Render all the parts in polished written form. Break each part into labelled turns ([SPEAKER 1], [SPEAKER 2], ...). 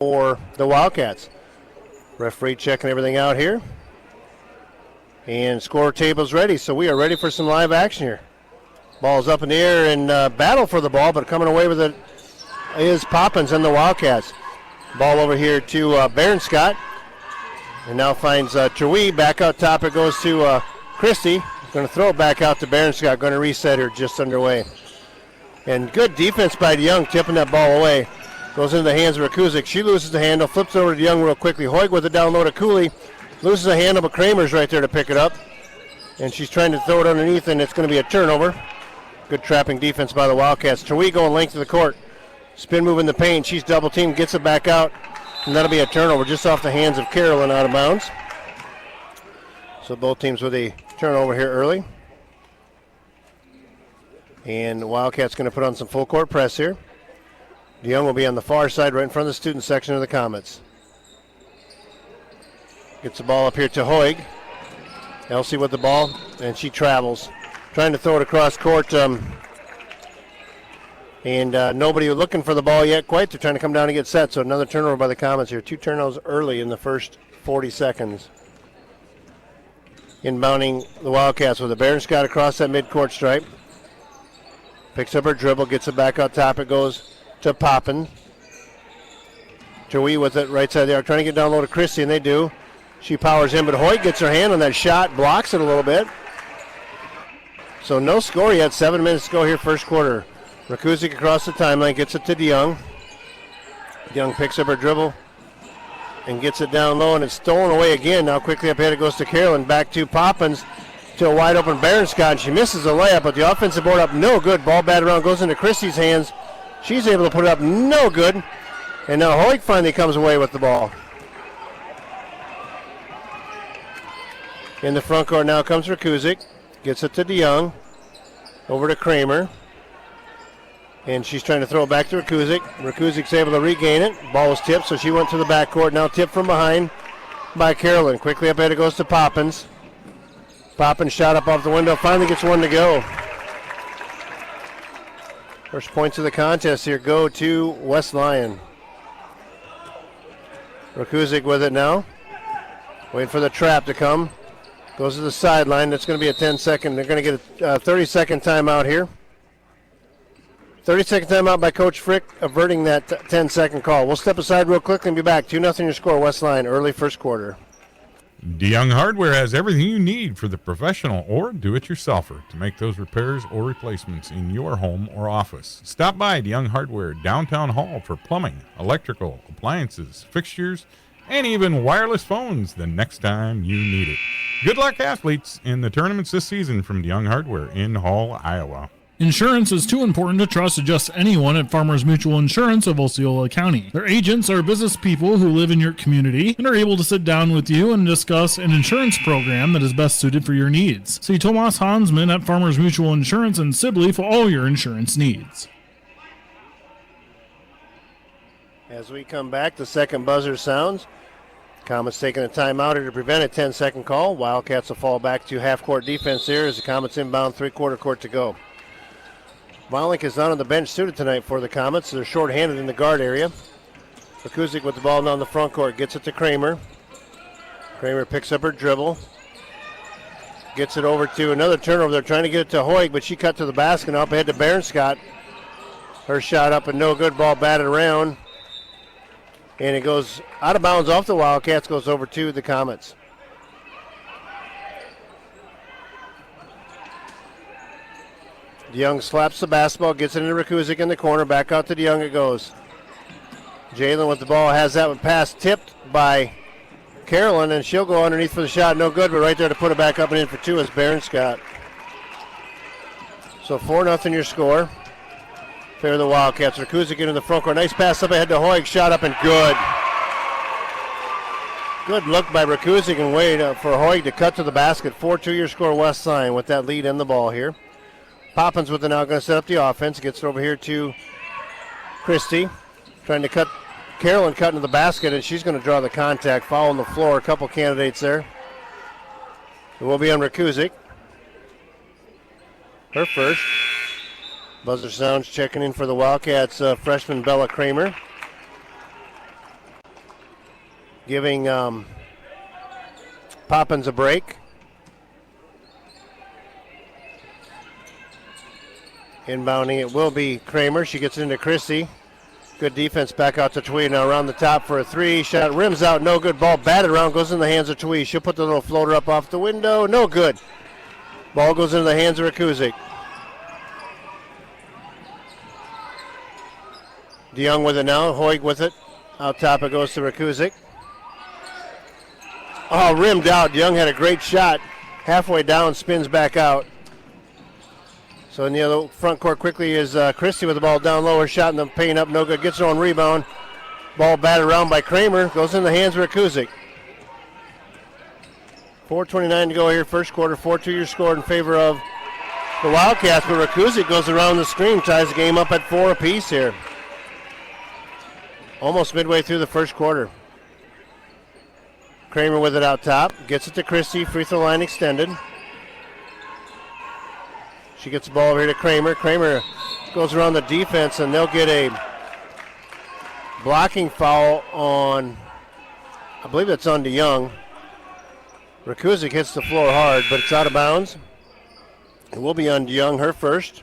[SPEAKER 1] for the Wildcats. Referee checking everything out here. And score table's ready, so we are ready for some live action here. Ball's up in the air and battle for the ball, but coming away with it is Poppins and the Wildcats. Ball over here to Baron Scott. And now finds Chewy. Back out top it goes to Christie. Going to throw it back out to Baron Scott. Going to reset her just underway. And good defense by DeYoung, tipping that ball away. Goes into the hands of Rakuzik. She loses the handle, flips over to DeYoung real quickly. Hoig with it down low to Cooley. Loses the handle, but Kramer's right there to pick it up. And she's trying to throw it underneath, and it's going to be a turnover. Good trapping defense by the Wildcats. Chewy going length of the court. Spin move in the paint. She's double teamed, gets it back out. And that'll be a turnover just off the hands of Carolyn out of bounds. So both teams with a turnover here early. And the Wildcats going to put on some full court press here. DeYoung will be on the far side right in front of the student section of the Comets. Gets the ball up here to Hoig. Elsie with the ball, and she travels. Trying to throw it across court. And nobody looking for the ball yet quite. They're trying to come down and get set. So another turnover by the Comets here. 2 turnovers early in the first 40 seconds. Inbounding the Wildcats with a Baron Scott across that midcourt stripe. Picks up her dribble, gets it back out top. It goes to Poppin. Chewy with it right side there. Trying to get down low to Christie, and they do. She powers in, but Hoyt gets her hand on that shot, blocks it a little bit. So no score yet. 7 minutes to go here, first quarter. Rakuzik across the timeline, gets it to DeYoung. DeYoung picks up her dribble and gets it down low, and it's stolen away again. Now quickly up ahead it goes to Carolyn, back to Poppins, to a wide open Baron Scott, and she misses a layup, but the offensive board up no good. Ball batted around, goes into Christie's hands. She's able to put it up no good, and now Hoyt finally comes away with the ball. In the front court now comes Rakuzik, gets it to DeYoung, over to Kramer. And she's trying to throw it back to Rakuzik. Rakuzik's able to regain it. Ball was tipped, so she went to the backcourt. Now tipped from behind by Carolyn. Quickly up ahead it goes to Poppins. Poppins shot up off the window. Finally gets one to go. First points of the contest here go to West Lyon. Rakuzik with it now. Waiting for the trap to come. Goes to the sideline. That's going to be a 10-second. They're going to get a 30-second timeout here. 30-second timeout by Coach Frick, averting that 10-second call. We'll step aside real quick and be back. 2-0 your score, West Lyon, early first quarter.
[SPEAKER 2] DeYoung Hardware has everything you need for the professional or do-it-yourselfer to make those repairs or replacements in your home or office. Stop by DeYoung Hardware Downtown Hall for plumbing, electrical, appliances, fixtures, and even wireless phones the next time you need it. Good luck, athletes, in the tournaments this season from DeYoung Hardware in Hall, Iowa.
[SPEAKER 3] Insurance is too important to trust to just anyone at Farmers Mutual Insurance of Osceola County. Their agents are business people who live in your community and are able to sit down with you and discuss an insurance program that is best suited for your needs. See Tomas Hansman at Farmers Mutual Insurance in Sibley for all your insurance needs.
[SPEAKER 1] As we come back, the second buzzer sounds. Comets taking a timeout here to prevent a 10-second call. Wildcats will fall back to half-court defense here as the Comets inbound, three-quarter court to go. Malink is not on the bench suited tonight for the Comets. They're shorthanded in the guard area. Rakuzik with the ball down the front court. Gets it to Kramer. Kramer picks up her dribble. Gets it over to another turnover. They're trying to get it to Hoig, but she cut to the basket. Up ahead to Baron Scott. Her shot up and no good. Ball batted around. And it goes out of bounds off the Wildcats. Goes over to the Comets. DeYoung slaps the basketball, gets it into Rakuzik in the corner, back out to DeYoung it goes. Jalen with the ball, has that one pass tipped by Carolyn, and she'll go underneath for the shot, no good, but right there to put it back up and in for two is Baron Scott. So 4-0 your score. Fair the Wildcats. Rakuzik into the front court, nice pass up ahead to Hoig, shot up and good. Good look by Rakuzik and wait for Hoig to cut to the basket. 4-2 your score, West Lyon with that lead in the ball here. Poppins with it now, going to set up the offense. Gets it over here to Christie. Trying to cut, Carolyn cutting to the basket, and she's going to draw the contact. Foul on the floor, a couple candidates there. It will be on Rakuzik. Her first. Buzzer sounds checking in for the Wildcats, freshman Bella Kramer. giving Poppins a break. Inbounding it will be Kramer. She gets it into Christie. Good defense back out to Twee. Now around the top for a three. Shot rims out. No good. Ball batted around. Goes in the hands of Twee. She'll put the little floater up off the window. No good. Ball goes into the hands of Rakuzik. DeYoung with it now. Hoig with it. Out top it goes to Rakuzik. Oh, rimmed out. DeYoung had a great shot. Halfway down, spins back out. So in the other front court quickly is Christie with the ball down low. Her shot in the paint up, no good. Gets her own rebound. Ball batted around by Kramer. Goes in the hands of Rakuzik. 4:29 to go here, first quarter. 4-2 your score in favor of the Wildcats. But Rakuzik goes around the screen, ties the game up at 4 apiece here. Almost midway through the first quarter. Kramer with it out top. Gets it to Christie. Free throw line extended. She gets the ball over here to Kramer. Kramer goes around the defense, and they'll get a blocking foul on, I believe that's on DeYoung. Rakuzik hits the floor hard, but it's out of bounds. It will be on DeYoung, her first.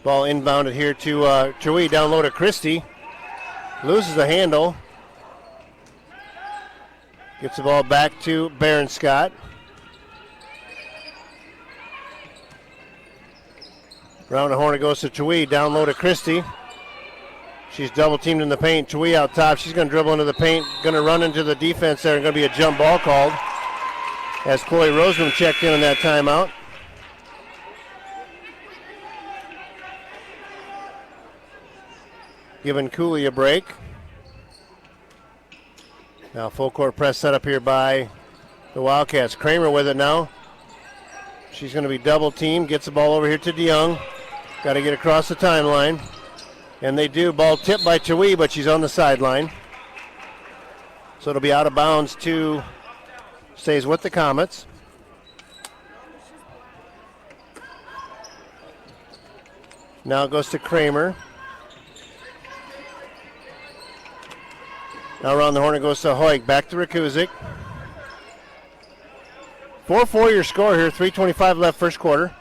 [SPEAKER 1] Ball inbounded here to Twee, down low to Christie. Loses the handle. Gets the ball back to Barron Scott. Round the horn it goes to Twee, down low to Christie. She's double teamed in the paint. Twee out top. She's going to dribble into the paint. Going to run into the defense there and going to be a jump ball called. As Chloe Roseman checked in on that timeout. Giving Cooley a break. Now full court press set up here by the Wildcats. Kramer with it now. She's going to be double teamed. Gets the ball over here to DeYoung. Got to get across the timeline. And they do. Ball tipped by Twee, but she's on the sideline. So it'll be out of bounds to, stays with the Comets. Now it goes to Kramer. Now around the horn it goes to Hoig. Back to Rakuzik. 4-4 your score here. 3:25 left first quarter.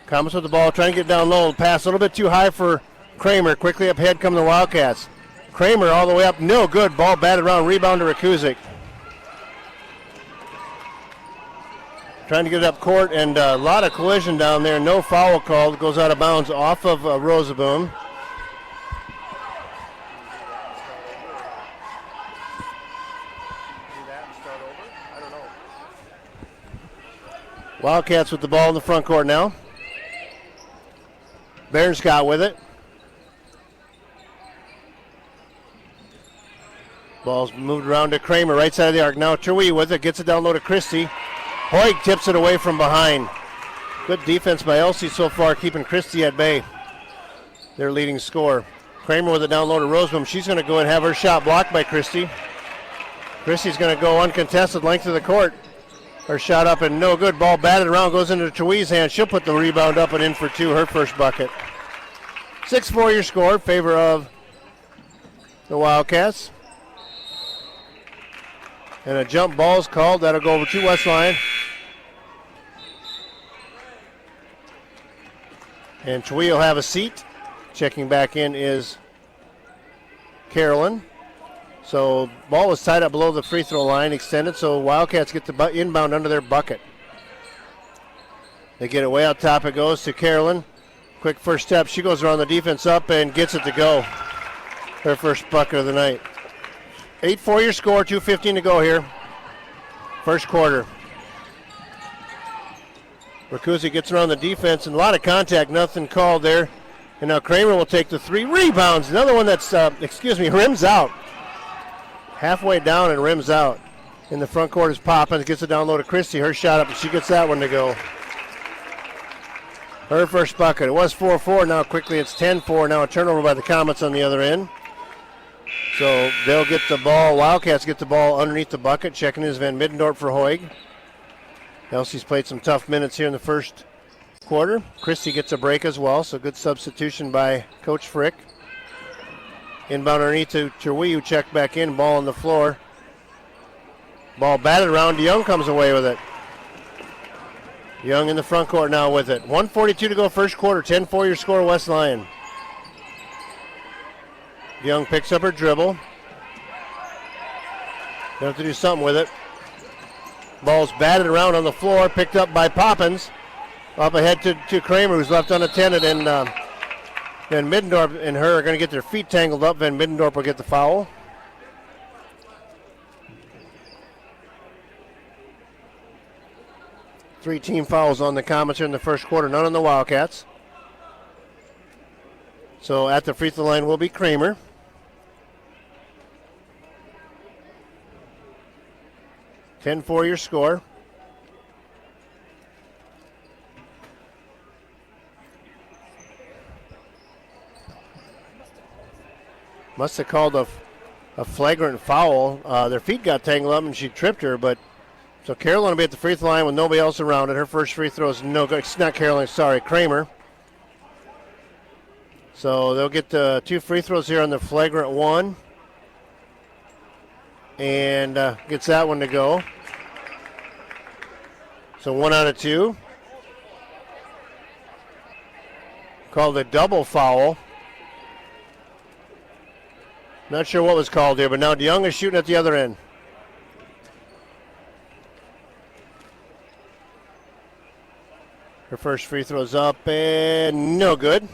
[SPEAKER 1] Comets with the ball, trying to get down low. Pass a little bit too high for Kramer. Quickly up ahead come the Wildcats. Kramer all the way up. No good. Ball batted around. Rebound to Rakuzik. Trying to get it up court, and a lot of collision down there. No foul called. Goes out of bounds off of Rosaboom. Wildcats with the ball in the front court now. Barron Scott with it. Ball's moved around to Kramer, right side of the arc. Now Twee with it, gets it down low to Christie. Hoig tips it away from behind. Good defense by Elsie so far, keeping Christie at bay. Their leading scorer. Kramer with it down low to Rosebaum. She's going to go and have her shot blocked by Christie. Christie's going to go uncontested length of the court. Her shot up and no good. Ball batted around, goes into Twee's hand. She'll put the rebound up and in for two, her first bucket. 6-4 your score, favor of the Wildcats. And a jump ball is called. That'll go over to West Lyon. And Twee will have a seat. Checking back in is Carolyn. So ball was tied up below the free throw line, extended, so Wildcats get the inbound under their bucket. They get it way out top. It goes to Carolyn. Quick first step. She goes around the defense up and gets it to go. Her first bucket of the night. 8-4 your score, 2:15 to go here. First quarter. Rakuzik gets around the defense and a lot of contact, nothing called there. And now Kramer will take the three. Rebounds. Another one that's, rims out. Halfway down and rims out. In the front court is Poppins. Gets it down low to Christie. Her shot up, and she gets that one to go. Her first bucket. It was 4-4. Now quickly it's 10-4. Now a turnover by the Comets on the other end. So they'll get the ball. Wildcats get the ball underneath the bucket. Checking is Van Middendorp for Hoig. Elsie's played some tough minutes here in the first quarter. Christie gets a break as well, so good substitution by Coach Frick. Inbound underneath to Cherwee, who checked back in. Ball on the floor. Ball batted around. DeYoung comes away with it. Young in the front court now with it. 1:42 to go first quarter. 10-4 your score, West Lyon. Young picks up her dribble. They have to do something with it. Ball's batted around on the floor, picked up by Poppins. Up ahead to Kramer, who's left unattended, and Van Middendorp and her are going to get their feet tangled up. Van Middendorp will get the foul. Three team fouls on the Comets here in the first quarter, none on the Wildcats. So at the free throw line will be Kramer. $10-4 your score. Must have called a flagrant foul. Their feet got tangled up and she tripped her, but so Carolyn will be at the free throw line with nobody else around it. Her first free throw is no good. It's not Carolyn, sorry, Kramer. So they'll get the 2 free throws here on the flagrant one. And gets that one to go. So 1 out of 2. Called a double foul. Not sure what was called here, but now DeYoung is shooting at the other end. Her first free throw's up and no good.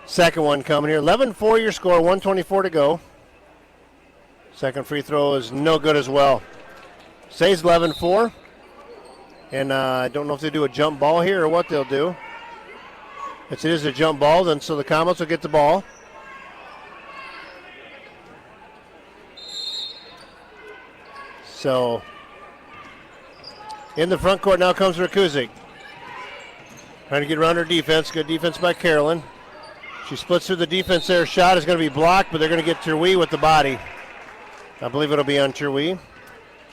[SPEAKER 1] Second one coming here. 11-4 your score, 1:24 to go. Second free throw is no good as well. Stays 11-4. And I don't know if they do a jump ball here or what they'll do. If it is a jump ball, then so the Comets will get the ball. So in the front court now comes Rakuzik. Trying to get around her defense. Good defense by Carolyn. She splits through the defense there. Shot is going to be blocked, but they're going to get Cherwee with the body. I believe it'll be on Cherwee.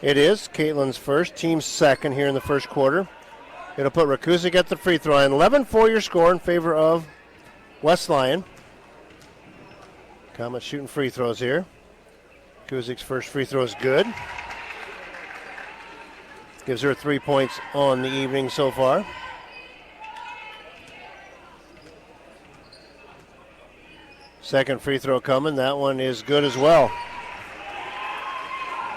[SPEAKER 1] It is. Caitlin's first, team's second here in the first quarter. It'll put Rakuzik at the free throw line. 11-4 your score in favor of West Lyon. Comets shooting free throws here. Rakuzik's first free throw is good. Gives her 3 points on the evening so far. Second free throw coming. That one is good as well.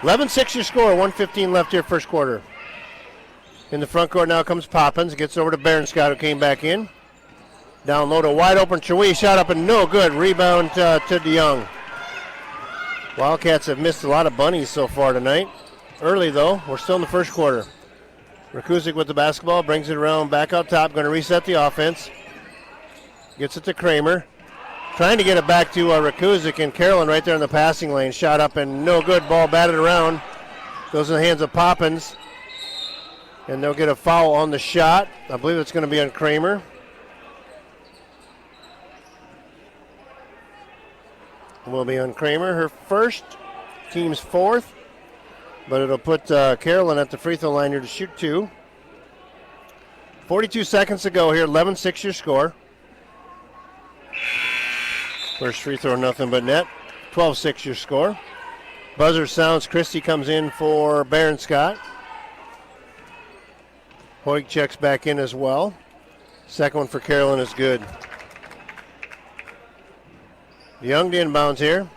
[SPEAKER 1] 11-6 your score. 1:15 left here first quarter. In the front court now comes Poppins. Gets over to Berenscott, who came back in. Down low to wide open Cherwee. Shot up and no good. Rebound to DeYoung. Wildcats have missed a lot of bunnies so far tonight. Early though. We're still in the first quarter. Rakuzik with the basketball. Brings it around back out top. Going to reset the offense. Gets it to Kramer. Trying to get it back to Rakuzik and Carolyn right there in the passing lane. Shot up and no good. Ball batted around. Goes in the hands of Poppins. And they'll get a foul on the shot. I believe it's going to be on Kramer. Will be on Kramer. Her first, team's fourth. But it'll put Carolyn at the free throw line here to shoot 2. 42 seconds to go here. 11-6 your score. First free throw, nothing but net. 12-6 your score. Buzzer sounds. Christie comes in for Berenscott. Hoig checks back in as well. Second one for Carolyn is good. DeYoung to inbounds here.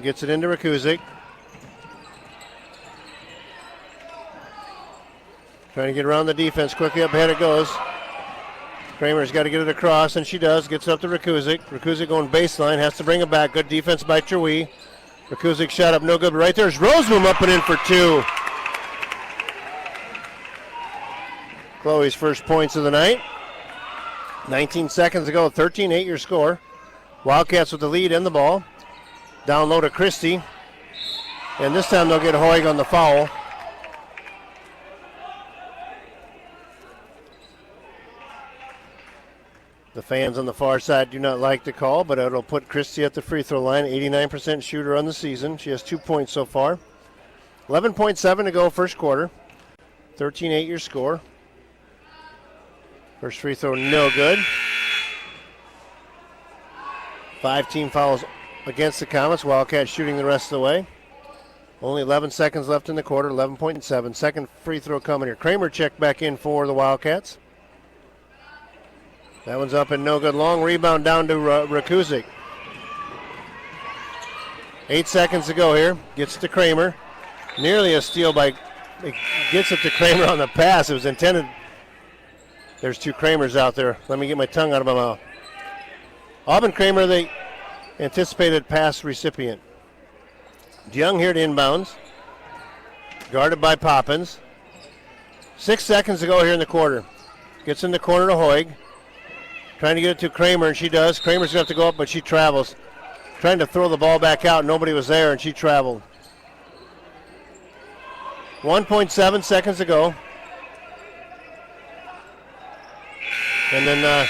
[SPEAKER 1] Gets it into Rakuzik. Trying to get around the defense. Quickly up ahead it goes. Kramer's got to get it across, and she does. Gets it up to Rakuzik. Rakuzik going baseline. Has to bring it back. Good defense by Cherwee. Rakuzik shot up no good. But right there's Rosenblum up and in for 2. Chloe's first points of the night. 19 seconds to go. 13-8 your score. Wildcats with the lead and the ball. Down low to Christie. And this time they'll get Hoig on the foul. The fans on the far side do not like the call, but it'll put Christie at the free throw line. 89% shooter on the season. She has 2 points so far. 11.7 to go first quarter. 13-8 your score. First free throw, no good. 5 team fouls against the Comets. Wildcats shooting the rest of the way. Only 11 seconds left in the quarter, 11.7. Second free throw coming here. Kramer checked back in for the Wildcats. That one's up and no good. Long rebound down to Rakusic. 8 seconds to go here. Gets to Kramer. Nearly a steal by, gets it to Kramer on the pass. It was intended. There's 2 Kramers out there. Let me get my tongue out of my mouth. Auburn Kramer, the anticipated pass recipient. DeYoung here to inbounds. Guarded by Poppins. 6 seconds to go here in the quarter. Gets in the corner to Hoig. Trying to get it to Kramer, and she does. Kramer's going to have to go up, but she travels. Trying to throw the ball back out. Nobody was there, and she traveled. 1.7 seconds to go. And then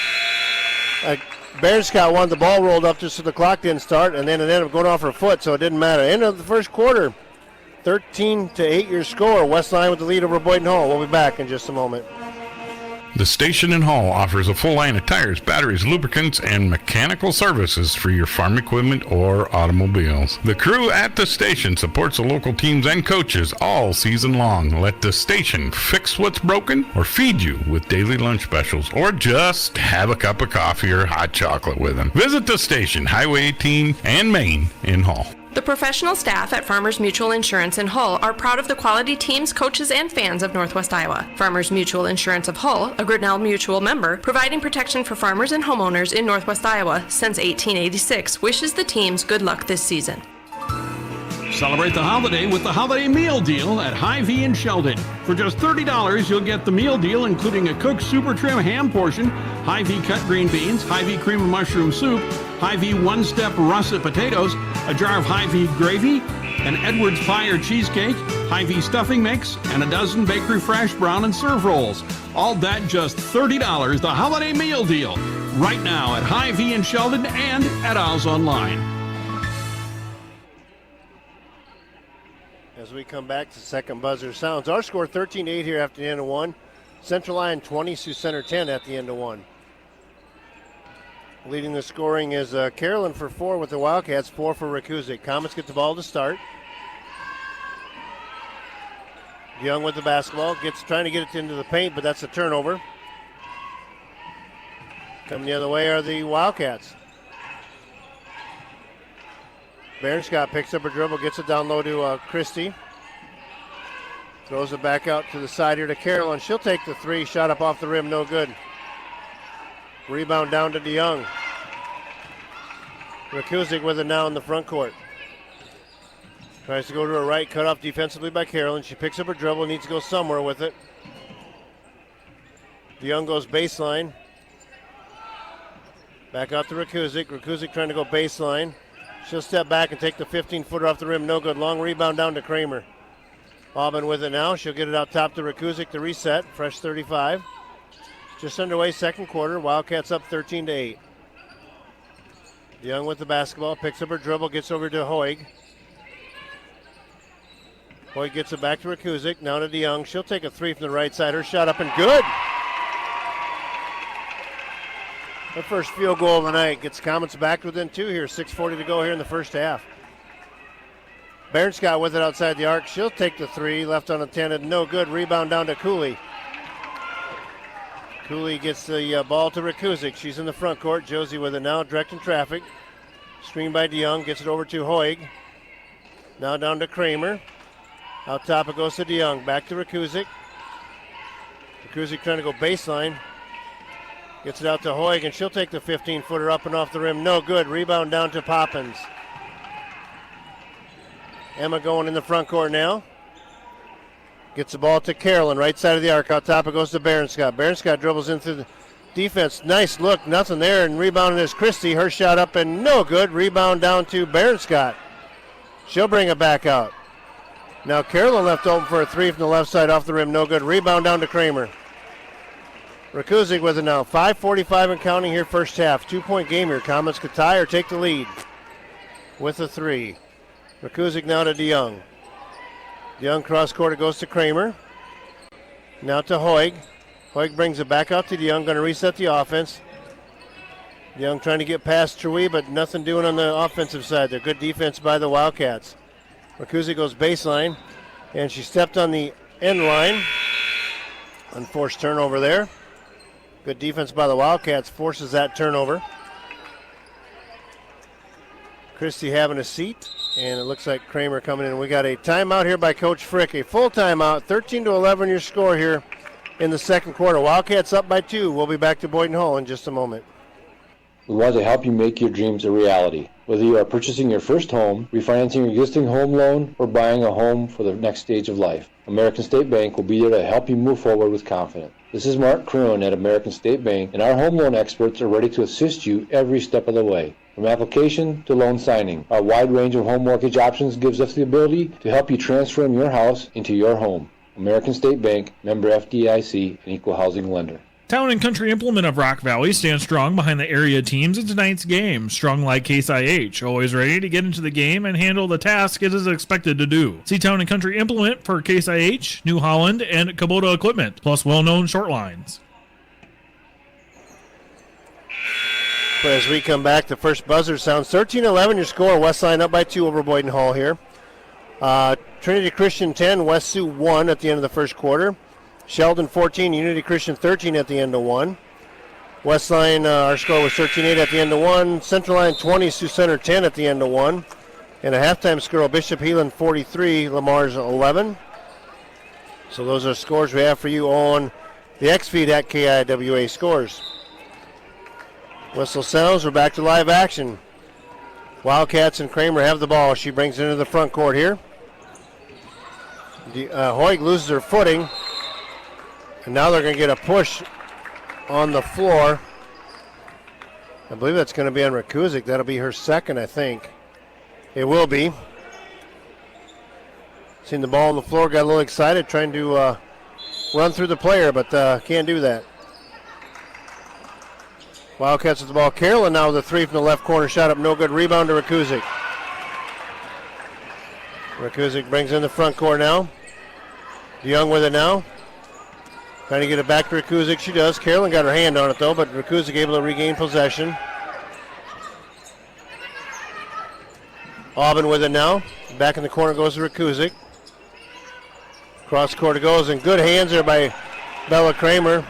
[SPEAKER 1] Baird Scott wanted the ball rolled up just so the clock didn't start, and then it ended up going off her foot, so it didn't matter. End of the first quarter, 13-8 your score. West Lyon with the lead over Boyden Hall. We'll be back in just a moment.
[SPEAKER 2] The station in Hall offers a full line of tires, batteries, lubricants, and mechanical services for your farm equipment or automobiles. The crew at the station supports the local teams and coaches all season long. Let the station fix what's broken or feed you with daily lunch specials or just have a cup of coffee or hot chocolate with them. Visit the station, Highway 18 and Main in Hall.
[SPEAKER 4] The professional staff at Farmers Mutual Insurance in Hull are proud of the quality teams, coaches, and fans of Northwest Iowa. Farmers Mutual Insurance of Hull, a Grinnell Mutual member, providing protection for farmers and homeowners in Northwest Iowa since 1886, wishes the teams good luck this season.
[SPEAKER 5] Celebrate the holiday with the Holiday Meal Deal at Hy-Vee in Sheldon. For just $30, you'll get the meal deal, including a cooked super trim ham portion, Hy-Vee cut green beans, Hy-Vee cream and mushroom soup, Hy-Vee one-step russet potatoes, a jar of Hy-Vee gravy, an Edwards pie or cheesecake, Hy-Vee stuffing mix, and a dozen bakery fresh brown and serve rolls. All that just $30, the Holiday Meal Deal. Right now at Hy-Vee in Sheldon and at Owls Online.
[SPEAKER 1] As we come back to second buzzer sounds. Our score 13-8 here after the end of one. Central Lyon 20, Sioux Center 10 at the end of one. Leading the scoring is Carolyn for 4 with the Wildcats, 4 for Rakusic. Comets get the ball to start. Young with the basketball, trying to get it into the paint, but that's a turnover. Coming the other way are the Wildcats. Baird Scott picks up her dribble, gets it down low to Christie. Throws it back out to the side here to Carolyn. She'll take the 3, shot up off the rim, no good. Rebound down to DeYoung. Rakusic with it now in the front court. Tries to go to her right, cut off defensively by Carolyn. She picks up her dribble, needs to go somewhere with it. DeYoung goes baseline. Back out to Rakusic. Rakusic trying to go baseline. She'll step back and take the 15-footer off the rim, no good. Long rebound down to Kramer. Auburn with it now. She'll get it out top to Rakusic to reset. Fresh 35. Just underway, second quarter. Wildcats up 13-8. DeYoung with the basketball, picks up her dribble, gets over to Hoig. Hoig gets it back to Rakusic, now to DeYoung. She'll take a 3 from the right side. Her shot up and good. Her first field goal of the night. Gets Comets back within 2 here. 6:40 to go here in the first half. Baird Scott with it outside the arc. She'll take the 3, left unattended, no good. Rebound down to Cooley. Cooley gets the ball to Rakusic. She's in the front court. Josie with it now, directing traffic. Screen by DeYoung, gets it over to Hoig. Now down to Kramer. Out top it goes to DeYoung. Back to Rakusic. Rakusic trying to go baseline. Gets it out to Hoig, and she'll take the 15-footer up and off the rim. No good. Rebound down to Poppins. Emma going in the front court now. Gets the ball to Carolyn, right side of the arc. Out top it goes to Baird Scott. Baird Scott dribbles into the defense. Nice look, nothing there, and rebounding is Christie. Her shot up and no good. Rebound down to Baird Scott. She'll bring it back out. Now Carolyn left open for a 3 from the left side off the rim. No good. Rebound down to Kramer. Rakusic with it now. 5:45 and counting here first half. 2-point game here. Comets could tie or take the lead with a 3. Rakusic now to DeYoung. DeYoung cross court, it goes to Kramer. Now to Hoig. Hoig brings it back out to DeYoung, going to reset the offense. DeYoung trying to get past Trui, but nothing doing on the offensive side. They're good defense by the Wildcats. Rakuzi goes baseline, and she stepped on the end line. Unforced turnover there. Good defense by the Wildcats forces that turnover. Christie having a seat, and it looks like Kramer coming in. We got a timeout here by Coach Frick, a full timeout, 13-11 your score here in the second quarter. Wildcats up by 2. We'll be back to Boyden Hall in just a moment.
[SPEAKER 6] We want to help you make your dreams a reality. Whether you are purchasing your first home, refinancing your existing home loan, or buying a home for the next stage of life, American State Bank will be there to help you move forward with confidence. This is Mark Kroon at American State Bank, and our home loan experts are ready to assist you every step of the way. From application to loan signing, our wide range of home mortgage options gives us the ability to help you transform your house into your home. American State Bank, member FDIC, and equal housing lender.
[SPEAKER 3] Town and Country Implement of Rock Valley stands strong behind the area teams in tonight's game. Strong like Case IH, always ready to get into the game and handle the task it is expected to do. See Town and Country Implement for Case IH, New Holland, and Kubota equipment, plus well-known short lines.
[SPEAKER 1] But as we come back, the first buzzer sounds 13-11 your score. Westline up by 2 over Boyden Hall here. Trinity Christian 10, West Sioux 1 at the end of the first quarter. Sheldon 14, Unity Christian 13 at the end of 1. Westline, our score was 13-8 at the end of 1. Central Line 20, Sioux Center 10 at the end of 1. And a halftime score, Bishop Heelan 43, Lamar's 11. So those are scores we have for you on the X-Feed at KIWA Scores. Whistle sounds, we're back to live action. Wildcats and Kramer have the ball. She brings it into the front court here. Hoig loses her footing. And now they're going to get a push on the floor. I believe that's going to be on Rakuzik. That'll be her second, I think. It will be. Seen the ball on the floor, got a little excited, trying to run through the player, but can't do that. Wildcats with the ball. Carolyn now with a 3 from the left corner. Shot up, no good. Rebound to Rakuzik. Rakuzik brings in the front court now. DeYoung with it now. Trying to get it back to Rakuzik. She does. Carolyn got her hand on it, though, but Rakuzik able to regain possession. Aubin with it now. Back in the corner goes to Rakuzik. Cross court it goes, and good hands there by Bella Kramer.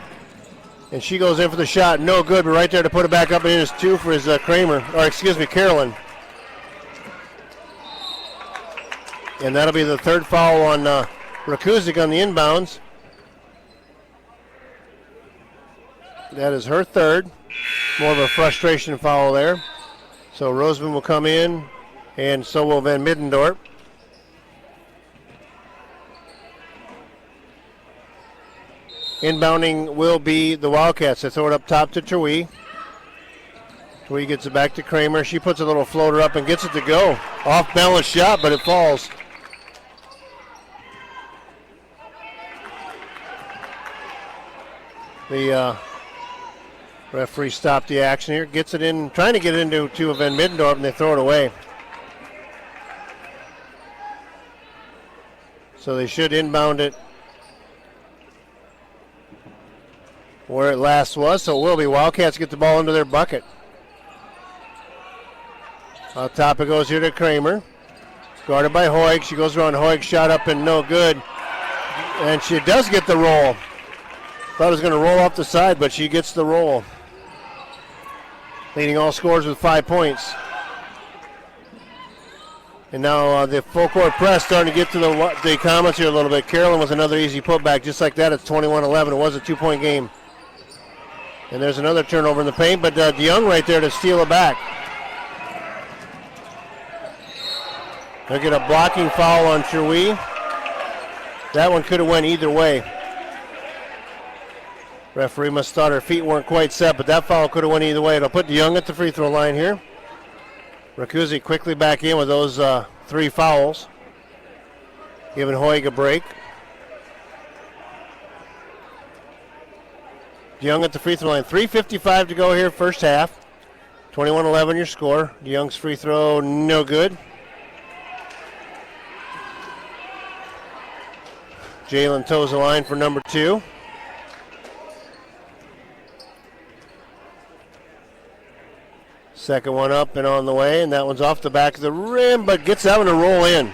[SPEAKER 1] And she goes in for the shot. No good, but right there to put it back up and in is 2 for his Carolyn. And that'll be the third foul on Rakuzik on the inbounds. That is her third. More of a frustration foul there. So Roseman will come in, and so will Van Middendorp. Inbounding will be the Wildcats. They throw it up top to Tui. Tui gets it back to Kramer. She puts a little floater up and gets it to go. Off balance shot, but it falls. The referee stopped the action here. Gets it in, trying to get it into Van Middendorp, and they throw it away. So they should inbound it where it last was. So it will be. Wildcats get the ball into their bucket. On top it goes here to Kramer. Guarded by Hoig. She goes around. Hoig shot up and no good. And she does get the roll. Thought it was going to roll off the side, but she gets the roll. Leading all scorers with 5 points. And now the full court press starting to get to the comments here a little bit. Carolyn with another easy putback. Just like that, it's 21-11. It was a 2-point game. And there's another turnover in the paint, but DeYoung right there to steal it back. They'll get a blocking foul on Cherui. That one could have went either way. Referee must thought her feet weren't quite set, but that foul could have went either way. It'll put DeYoung at the free throw line here. Rakuzi quickly back in with those 3 fouls, giving Hoig a break. DeYoung at the free throw line. 3:55 to go here, first half. 21-11 your score. DeYoung's free throw, no good. Jalen toes the line for number 2. Second one up and on the way, and that one's off the back of the rim, but gets that one to roll in.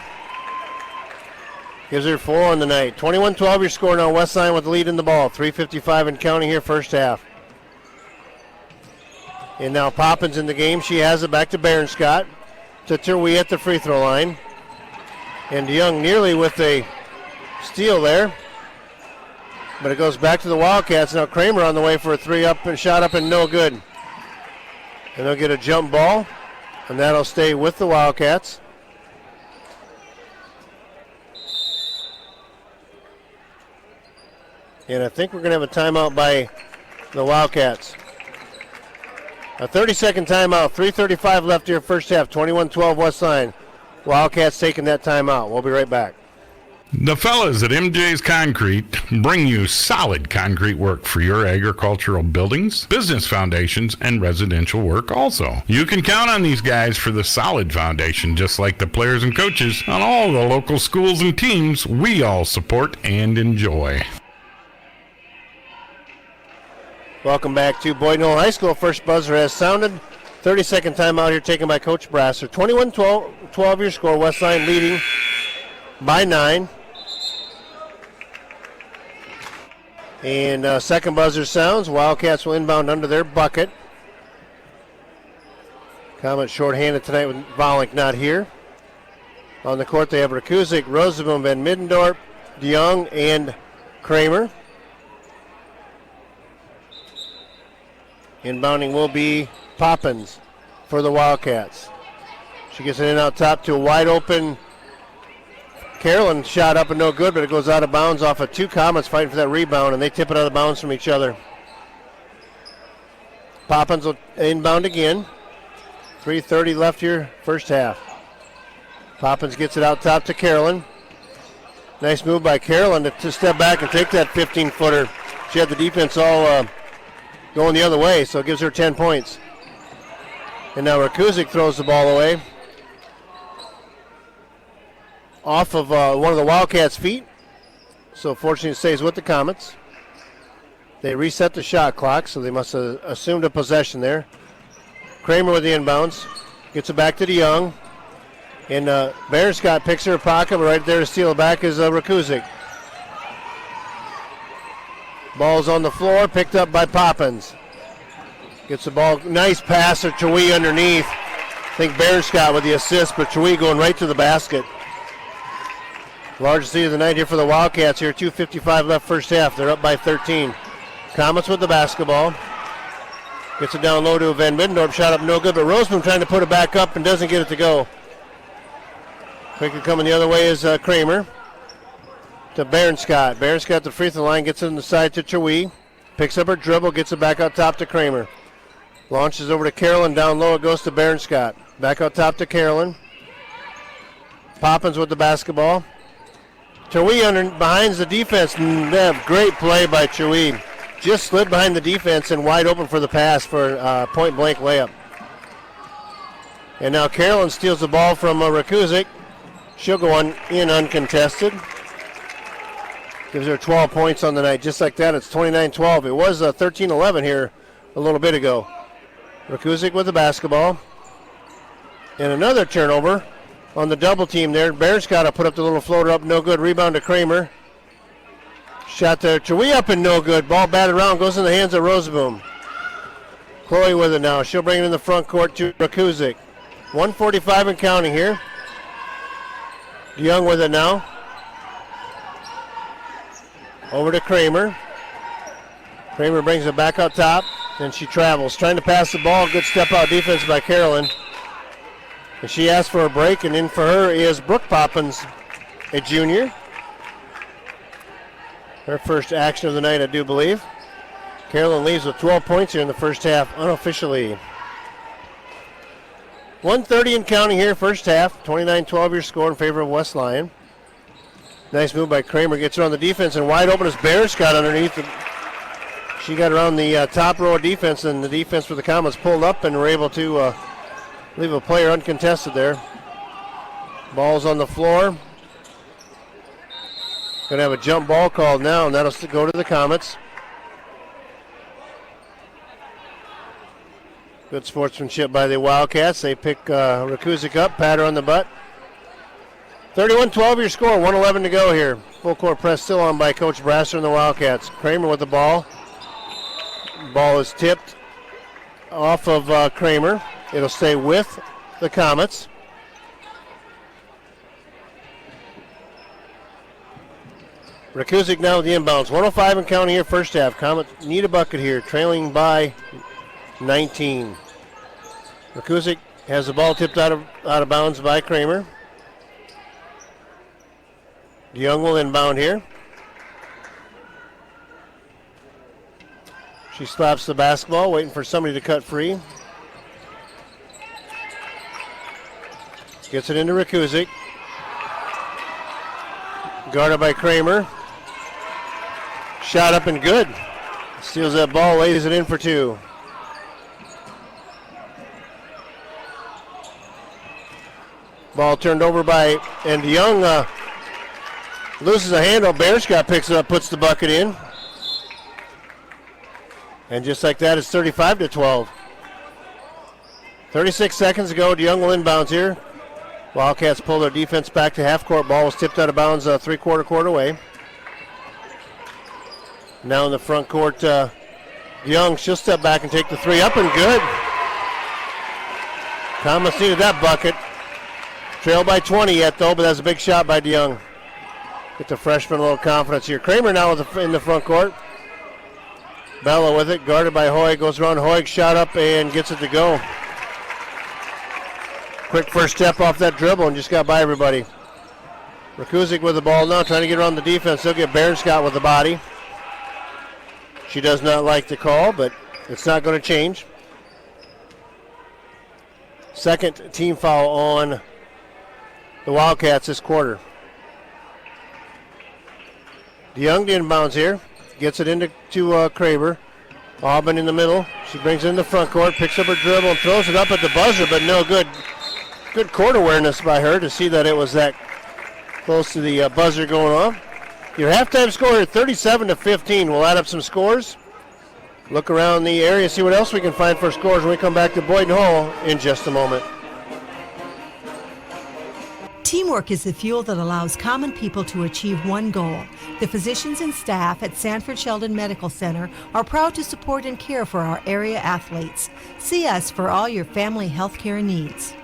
[SPEAKER 1] Gives her 4 on the night. 21-12 your score now. Westline with the lead in the ball. 3:55 and counting here first half. And now Poppins in the game. She has it back to Barron-Scott. To Terwee at the free throw line. And Young nearly with a steal there. But it goes back to the Wildcats. Now Kramer on the way for a 3 up and shot up and no good. And they'll get a jump ball. And that'll stay with the Wildcats. And I think we're going to have a timeout by the Wildcats. A 30-second timeout. 3:35 left here first half. 21-12 Westline. Wildcats taking that timeout. We'll be right back.
[SPEAKER 2] The fellas at MJ's Concrete bring you solid concrete work for your agricultural buildings, business foundations, and residential work also. You can count on these guys for the solid foundation, just like the players and coaches on all the local schools and teams we all support and enjoy.
[SPEAKER 1] Welcome back to Boyden High School. First buzzer has sounded. 30-second timeout here taken by Coach Brasser. 21-12 your score. Westline leading by 9. And second buzzer sounds. Wildcats will inbound under their bucket. Comet shorthanded tonight with Volink not here. On the court they have Rakuzik, Rosenbaum, Van Middendorp, DeYoung, and Kramer. Inbounding will be Poppins for the Wildcats. She gets it in out top to a wide open Carolyn. Shot up and no good, but it goes out of bounds off of 2 Comets fighting for that rebound, and they tip it out of bounds from each other. Poppins will inbound again. 3:30 left here, first half. Poppins gets it out top to Carolyn. Nice move by Carolyn to step back and take that 15-footer. She had the defense all going the other way, so it gives her 10 points. And now Rakuzik throws the ball away. Off of one of the Wildcats' feet. So fortunately it stays with the Comets. They reset the shot clock, so they must have assumed a possession there. Kramer with the inbounds. Gets it back to DeYoung. And Barron-Scott picks her pocket, but right there to steal it back is Rakuzik. Ball's on the floor, picked up by Poppins. Gets the ball, nice pass to Terwee underneath. I think Barron-Scott with the assist, but Terwee going right to the basket. Largest lead of the night here for the Wildcats here. 2:55 left first half. They're up by 13. Comets with the basketball. Gets it down low to Van Middendorp. Shot up no good, but Roseman trying to put it back up and doesn't get it to go. Quickly coming the other way is Kramer. To Barron-Scott. Barron-Scott the free throw line, gets it on the side to Terwee. Picks up her dribble, gets it back out top to Kramer. Launches over to Carolyn, down low it goes to Barron-Scott. Back out top to Carolyn. Poppins with the basketball. Terwee behind the defense. Great play by Terwee. Just slid behind the defense and wide open for the pass for a point blank layup. And now Carolyn steals the ball from Rakuzik. She'll go in uncontested. Gives her 12 points on the night. Just like that, it's 29-12. It was 13-11 here a little bit ago. Rakuzik with the basketball. And another turnover on the double team there. Barron-Scott will put up the little floater up, no good. Rebound to Kramer. Shot there. Terwee up and no good. Ball batted around, goes in the hands of Rosenbaum. Chloe with it now. She'll bring it in the front court to Rakuzik. 1:45 and counting here. DeYoung with it now. Over to Kramer. Kramer brings it back out top, and she travels. Trying to pass the ball. Good step out defense by Carolyn. And she asked for a break, and in for her is Brooke Poppins, a junior. Her first action of the night, I do believe. Carolyn leaves with 12 points here in the first half, unofficially. 1:30 and counting here, first half. 29-12 your score in favor of West Lyon. Nice move by Kramer. Gets her on the defense, and wide open is Barron-Scott underneath. She got around the top row of defense, and the defense for the Comets pulled up and were able to leave a player uncontested there. Ball's on the floor. Going to have a jump ball called now, and that'll go to the Comets. Good sportsmanship by the Wildcats. They pick Rakusic up, pat her on the butt. 31-12 your score, 1:11 to go here. Full court press still on by Coach Brasser and the Wildcats. Kramer with the ball. Ball is tipped off of Kramer. It'll stay with the Comets. Rakusic now with the inbounds. 1:05 and counting here, first half. Comets need a bucket here, trailing by 19. Rakusic has the ball tipped out of bounds by Kramer. DeYoung will inbound here. She slaps the basketball, waiting for somebody to cut free. Gets it into Rakusic. Guarded by Kramer. Shot up and good. Steals that ball, lays it in for two. Ball turned over by, and DeYoung loses a handle. Bearschot picks it up, puts the bucket in. And just like that, it's 35-12. 36 seconds ago, DeYoung will inbounds here. Wildcats pull their defense back to half court. Ball was tipped out of bounds three-quarter court away. Now in the front court, DeYoung, she'll step back and take the three up and good. Comets needed that bucket. Trail by 20 yet though, but that's a big shot by DeYoung. Get the freshman a little confidence here. Kramer now in the front court. Bella with it, guarded by Hoig, goes around Hoig, shot up and gets it to go. Quick first step off that dribble and just got by everybody. Rakusic with the ball now, trying to get around the defense. They'll get Bearschot with the body. She does not like the call, but it's not going to change. Second team foul on the Wildcats this quarter. DeYoung inbounds here. Gets it into Kramer. Aubin in the middle. She brings it in the front court, picks up her dribble and throws it up at the buzzer, but no good. Good court awareness by her to see that it was that close to the buzzer going off. Your halftime score here, 37-15. We'll add up some scores. Look around the area, see what else we can find for scores when we come back to Boyden Hall in just a moment.
[SPEAKER 7] Teamwork is the fuel that allows common people to achieve one goal. The physicians and staff at Sanford Sheldon Medical Center are proud to support and care for our area athletes. See us for all your family health care needs.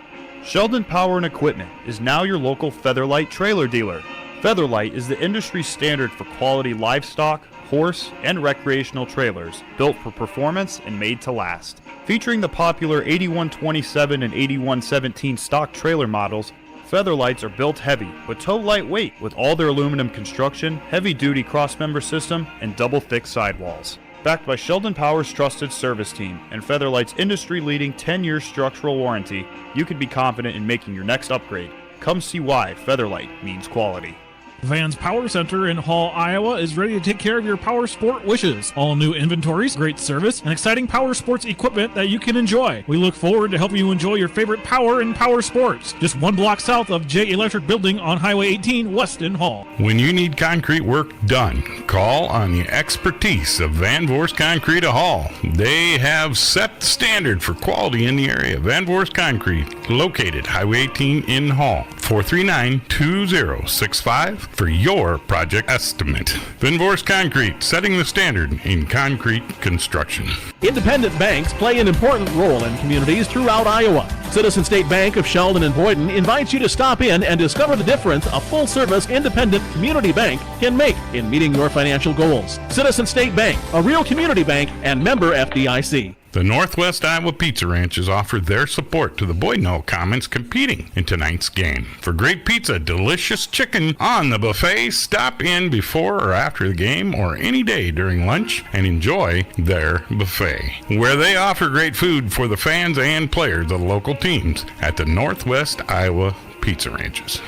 [SPEAKER 8] Sheldon Power and Equipment is now your local Featherlight trailer dealer. Featherlight is the industry standard for quality livestock, horse, and recreational trailers built for performance and made to last. Featuring the popular 8127 and 8117 stock trailer models, Featherlights are built heavy, but tow lightweight with all their aluminum construction, heavy-duty cross-member system, and double-thick sidewalls. Backed by Sheldon Power's trusted service team and Featherlight's industry-leading 10-year structural warranty, you can be confident in making your next upgrade. Come see why Featherlight means quality.
[SPEAKER 3] Vans Power Center in Hall, Iowa is ready to take care of your power sport wishes. All new inventories, great service, and exciting power sports equipment that you can enjoy. We look forward to helping you enjoy your favorite power and power sports. Just one block south of J Electric Building on Highway 18, west in Hall.
[SPEAKER 2] When you need concrete work done, call on the expertise of Van Voorst Concrete of Hall. They have set the standard for quality in the area. Van Voorst Concrete, located Highway 18 in Hall. 439-2065 for your project estimate. Van Voorst Concrete, setting the standard in concrete construction.
[SPEAKER 5] Independent banks play an important role in communities throughout Iowa. Citizen State Bank of Sheldon and Boyden invites you to stop in and discover the difference a full-service independent community bank can make in meeting your financial goals. Citizen State Bank, a real community bank and member FDIC.
[SPEAKER 2] The Northwest Iowa Pizza Ranches offer their support to the Boyden Hull Commons competing in tonight's game. For great pizza, delicious chicken on the buffet, stop in before or after the game or any day during lunch and enjoy their buffet, where they offer great food for the fans and players of the local teams at the Northwest Iowa Pizza Ranches.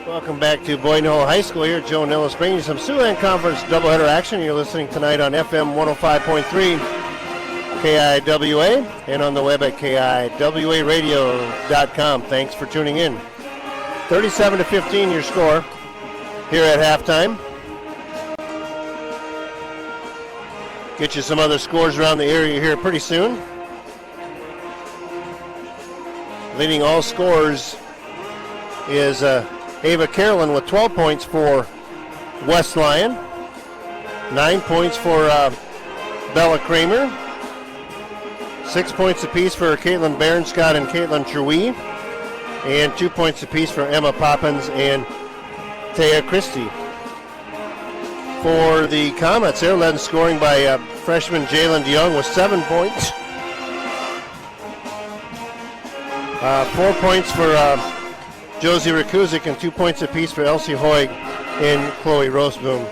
[SPEAKER 1] Welcome back to Boyden Hall High School here at Joe Nellis, bringing you some Siouxland Conference doubleheader action. You're listening tonight on FM 105.3 KIWA and on the web at KIWAradio.com. Thanks for tuning in. 37-15 your score. here at halftime. Get you some other scores around the area here pretty soon. Leading all scorers is Ava Carolyn with 12 points for West Lyon. 9 points for Bella Kramer. 6 points apiece for Caitlin Baronscott and Caitlin Truee. And 2 points apiece for Emma Poppins and Thea Christie. For the Comets, they're led in scoring by freshman Jalen DeYoung with 7 points. 4 points for Josie Rakuzik and 2 points apiece for Elsie Hoig and Chloe Roseboom,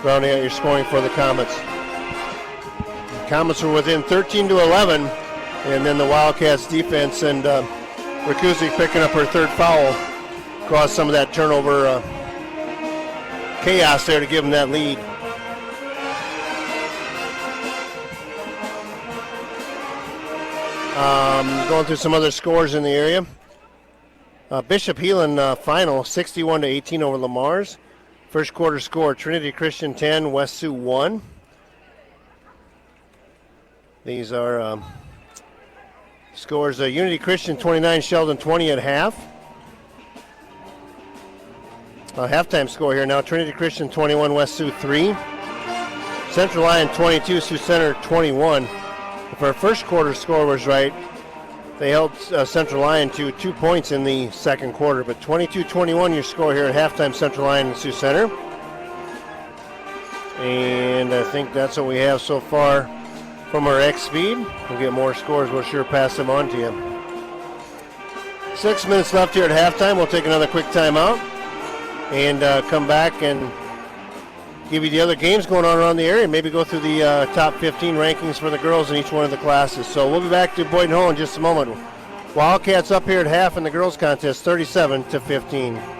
[SPEAKER 1] rounding out your scoring for the Comets. The Comets were within 13-11, and then the Wildcats defense and Rakuzik picking up her third foul caused some of that turnover chaos there to give them that lead. Going through some other scores in the area. Bishop Heelan final 61-18 over Lamar's. First quarter score: Trinity Christian 10, West Sioux 1. These are scores: Unity Christian 29, Sheldon 20 at half. Halftime score here now: Trinity Christian 21, West Sioux 3. Central Lyon 22, Sioux Center 21. If our first quarter score was right, they held Central Lyon to 2 points in the second quarter, but 22-21 your score here at halftime, Central Lyon and Sioux Center. And I think that's what we have so far from our X-Speed. We'll get more scores, we'll sure pass them on to you. 6 minutes left here at halftime. We'll take another quick timeout and come back and give you the other games going on around the area, maybe go through the top 15 rankings for the girls in each one of the classes. So we'll be back to Boyden Hall in just a moment. Wildcats up here at half in the girls contest, 37-15.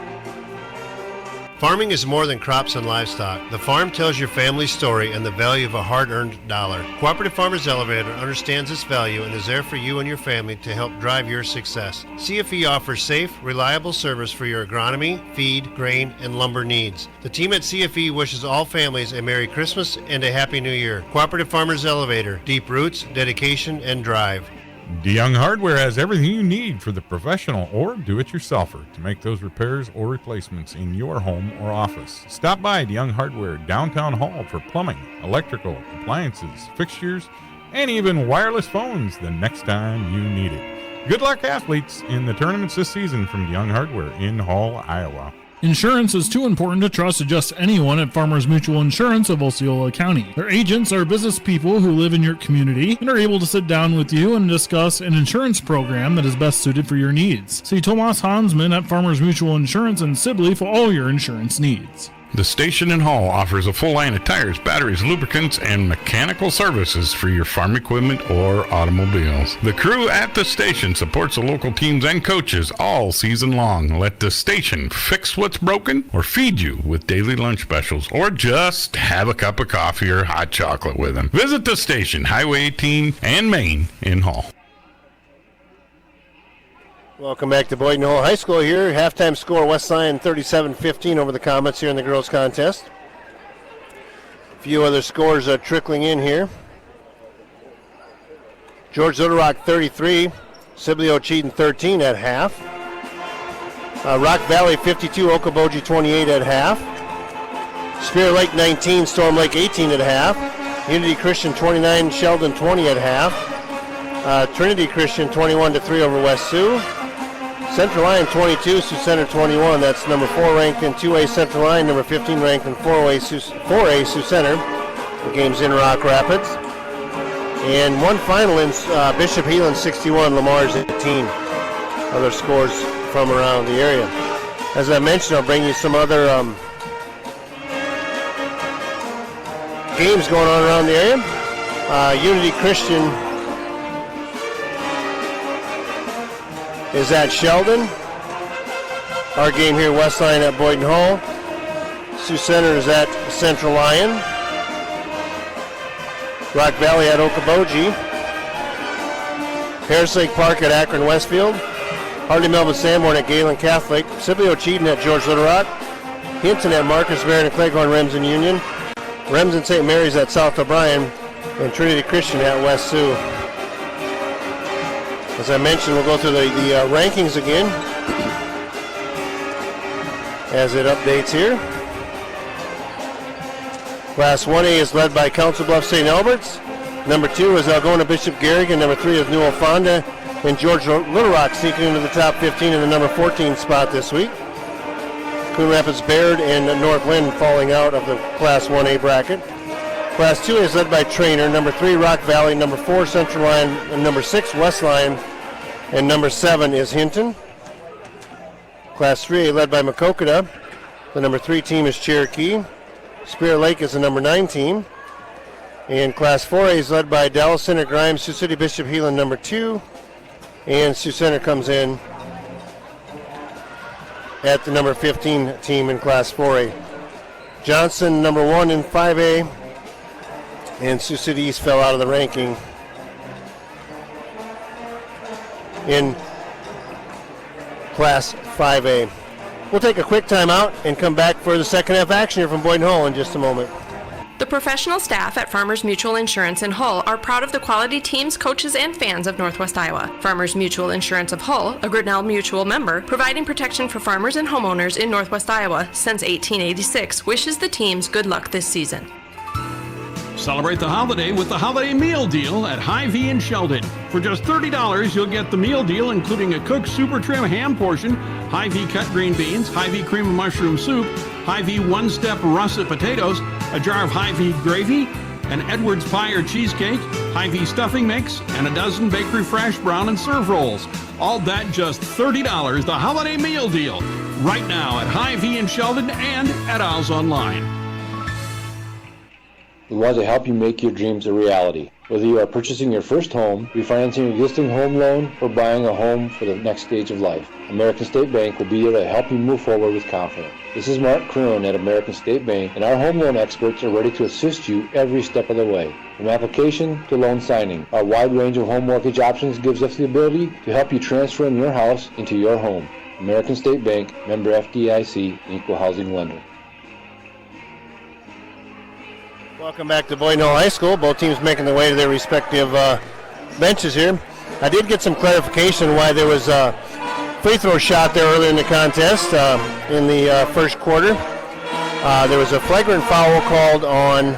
[SPEAKER 1] Farming is more than crops and livestock. The farm tells your family's story and the value of a hard-earned dollar. Cooperative Farmers Elevator understands this value and is there for you and your family to help drive your success. CFE offers safe, reliable service for your agronomy, feed, grain, and lumber needs. The team at CFE wishes all families a Merry Christmas and a Happy New Year. Cooperative Farmers Elevator, deep roots, dedication, and drive.
[SPEAKER 2] DeYoung Hardware has everything you need for the professional or do-it-yourselfer to make those repairs or replacements in your home or office. Stop by DeYoung Hardware Downtown Hall for plumbing, electrical, appliances, fixtures, and even wireless phones the next time you need it. Good luck, athletes, in the tournaments this season from DeYoung Hardware in Hall, Iowa.
[SPEAKER 3] Insurance is too important to trust to just anyone at Farmers Mutual Insurance of Osceola County. Their agents are business people who live in your community and are able to sit down with you and discuss an insurance program that is best suited for your needs. See Tomas Hansman at Farmers Mutual Insurance in Sibley for all your insurance needs.
[SPEAKER 9] The station in Hall offers a full line of tires, batteries, lubricants, and mechanical services for your farm equipment or automobiles. The crew at the station supports the local teams and coaches all season long. Let the station fix what's broken or feed you with daily lunch specials or just have a cup of coffee or hot chocolate with them. Visit the station, Highway 18 and Main in Hall.
[SPEAKER 1] Welcome back to Boyden Hall High School here. Halftime score, West Lyon 37-15 over the Comets here in the girls contest. A few other scores are trickling in here. George Little Rock 33, Sibley Ocheyedan 13 at half. Rock Valley 52, Okoboji 28 at half. Spirit Lake 19, Storm Lake 18 at half. Unity Christian 29, Sheldon 20 at half. Trinity Christian 21-3 over West Sioux. Central Lyon 22, Sioux Center 21. That's number 4 ranked in 2A Central Lyon, number 15 ranked in 4A Sioux Center. The game's in Rock Rapids. And one final in Bishop Heelan 61, Lamar's 18. Other scores from around the area. As I mentioned, I'll bring you some other games going on around the area. Unity Christian is at Sheldon. Our game here, West Lyon at Boyden Hall. Sioux Center is at Central Lyon. Rock Valley at Okoboji. Harris Lake Park at Akron Westfield. Hardly Melvin Sanborn at Galen Catholic. Sibley Ocheyedan at George Little Rock. Hinton at Marcusville and Cleghorn Remsen Union. Remsen St. Mary's at South O'Brien, and Trinity Christian at West Sioux. As I mentioned, we'll go through the rankings again as it updates here. Class 1A is led by Council Bluffs St. Albert's. Number 2 is Algona Bishop Garrigan. Number 3 is Newell Fonda. And George Little Rock sneaking into the top 15 in the number 14 spot this week. Coon Rapids Baird and North Lynn falling out of the Class 1A bracket. Class 2A is led by Trainer. Number 3, Rock Valley. Number 4, Central Lyon. And number 6, West Lyon. And number 7 is Hinton. Class 3A led by Macokota. The number 3 team is Cherokee. Spear Lake is the number 9 team. And Class 4A is led by Dallas Center, Grimes, Sioux City, Bishop Heelan, number 2. And Sioux Center comes in at the number 15 team in Class 4A. Johnson, number 1 in 5A. And Sioux City East fell out of the ranking in Class 5A. We'll take a quick timeout and come back for the second half action here from Boyden Hall in just a moment.
[SPEAKER 4] The professional staff at Farmers Mutual Insurance in Hull are proud of the quality teams, coaches, and fans of Northwest Iowa. Farmers Mutual Insurance of Hull, a Grinnell Mutual member, providing protection for farmers and homeowners in Northwest Iowa since 1886, wishes the teams good luck this season.
[SPEAKER 5] Celebrate the holiday with the holiday meal deal at Hy-Vee in Sheldon. For just $30, you'll get the meal deal including a cooked super trim ham portion, Hy-Vee cut green beans, Hy-Vee cream and mushroom soup, Hy-Vee one-step russet potatoes, a jar of Hy-Vee gravy, an Edwards pie or cheesecake, Hy-Vee stuffing mix, and a dozen bakery fresh brown and serve rolls. All that just $30, the holiday meal deal. Right now at Hy-Vee in Sheldon and at Ows Online.
[SPEAKER 6] We want to help you make your dreams a reality. Whether you are purchasing your first home, refinancing your existing home loan, or buying a home for the next stage of life, American State Bank will be there to help you move forward with confidence. This is Mark Kroon at American State Bank, and our home loan experts are ready to assist you every step of the way. From application to loan signing, our wide range of home mortgage options gives us the ability to help you transform your house into your home. American State Bank, member FDIC, equal housing lender.
[SPEAKER 1] Welcome back to Boyden Hall High School. Both teams making their way to their respective benches here. I did get some clarification why there was a free throw shot there earlier in the contest in the first quarter. There was a flagrant foul called on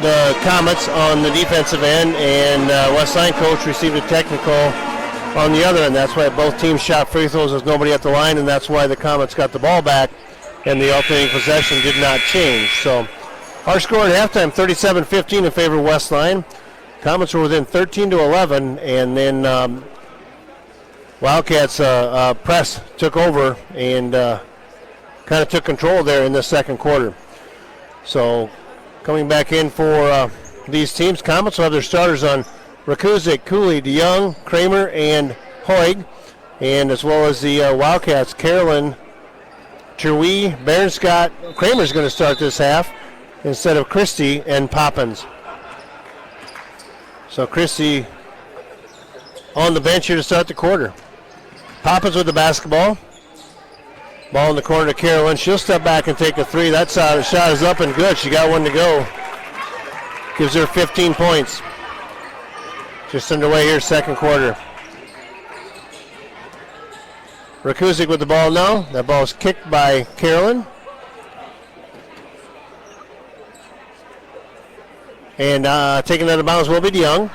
[SPEAKER 1] the Comets on the defensive end, and West Lyon coach received a technical on the other end. That's why both teams shot free throws. There's nobody at the line, and that's why the Comets got the ball back. And the alternating possession did not change. So our score at halftime, 37-15 in favor of West Lyon. Comets were within 13-11, and then Wildcats press took over and kind of took control there in the second quarter. So coming back in for these teams, Comets will have their starters on Rakuzik, Cooley, DeYoung, Kramer, and Hoig, and as well as the Wildcats, Carolyn, Cherwee, Barron-Scott. Kramer's going to start this half instead of Christie and Poppins. So Christie on the bench here to start the quarter. Poppins with the basketball. Ball in the corner to Carolyn. She'll step back and take a three. That shot is up and good. She got one to go. Gives her 15 points. Just underway here, second quarter. Rakuzik with the ball now. That ball is kicked by Carolyn. And taking that out of bounds will be DeYoung.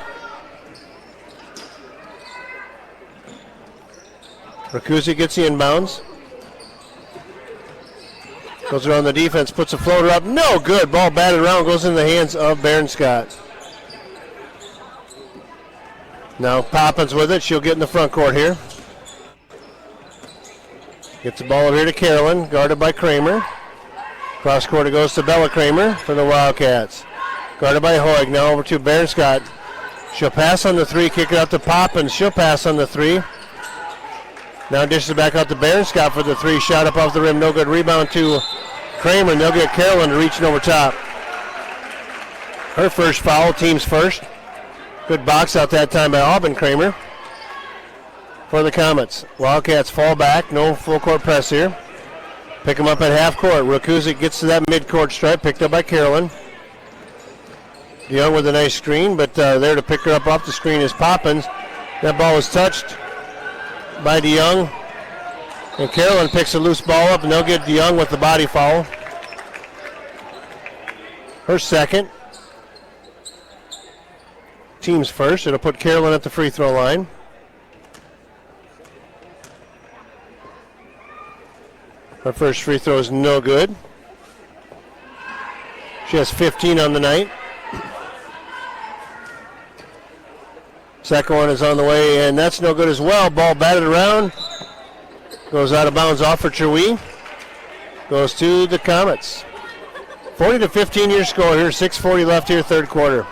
[SPEAKER 1] Rakuzik gets the inbounds. Goes around the defense, puts a floater up. No good. Ball batted around, goes in the hands of Barron-Scott. Now Poppins with it. She'll get in the front court here. Gets the ball over here to Carolyn, guarded by Kramer. Cross court it goes to Bella Kramer for the Wildcats. Guarded by Hoig. Now over to Barron-Scott. She'll pass on the three, kick it out to Poppins. She'll pass on the three. Now dishes it back out to Barron-Scott for the three. Shot up off the rim, no good. Rebound to Kramer, and they'll get Carolyn reaching over top. Her first foul, team's first. Good box out that time by Auburn Kramer. For the Comets. Wildcats fall back, no full court press here. Pick him up at half court. Rakusic gets to that midcourt stripe, picked up by Carolyn. DeYoung with a nice screen, but there to pick her up off the screen is Poppins. That ball was touched by DeYoung. And Carolyn picks a loose ball up, and they'll get DeYoung with the body foul. Her second. Team's first. It'll put Carolyn at the free throw line. Her first free throw is no good. She has 15 on the night. Second one is on the way, and that's no good as well. Ball batted around. Goes out of bounds off for Chewy. Goes to the Comets. 40-15 your score here. 6:40 left here, third quarter.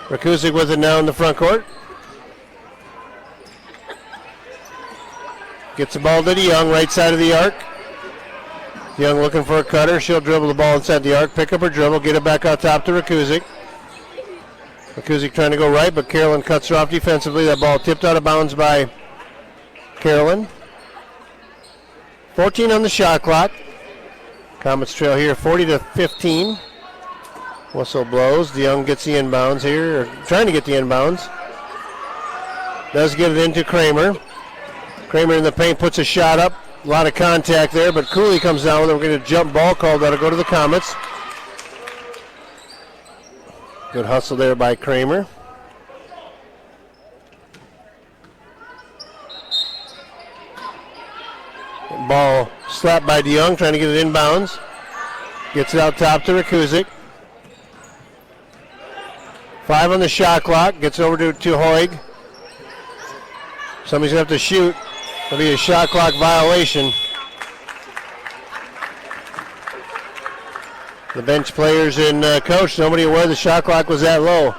[SPEAKER 1] Rakusic with it now in the front court. Gets the ball to DeYoung, right side of the arc. DeYoung looking for a cutter. She'll dribble the ball inside the arc, pick up her dribble, get it back out top to Rakusic. Rakusic trying to go right, but Carolyn cuts her off defensively. That ball tipped out of bounds by Carolyn. 14 on the shot clock. Comets trail here 40-15. Whistle blows. DeYoung gets the inbounds here, or trying to get the inbounds. Does get it into Kramer. Kramer in the paint puts a shot up. A lot of contact there, but Cooley comes down with it. We're going to jump ball call. That'll go to the Comets. Good hustle there by Kramer. Ball slapped by DeYoung, trying to get it inbounds. Gets it out top to Rakusic. 5 on the shot clock. Gets over to Hoig. Somebody's going to have to shoot. It'll be a shot clock violation. The bench players and coach, nobody aware the shot clock was that low.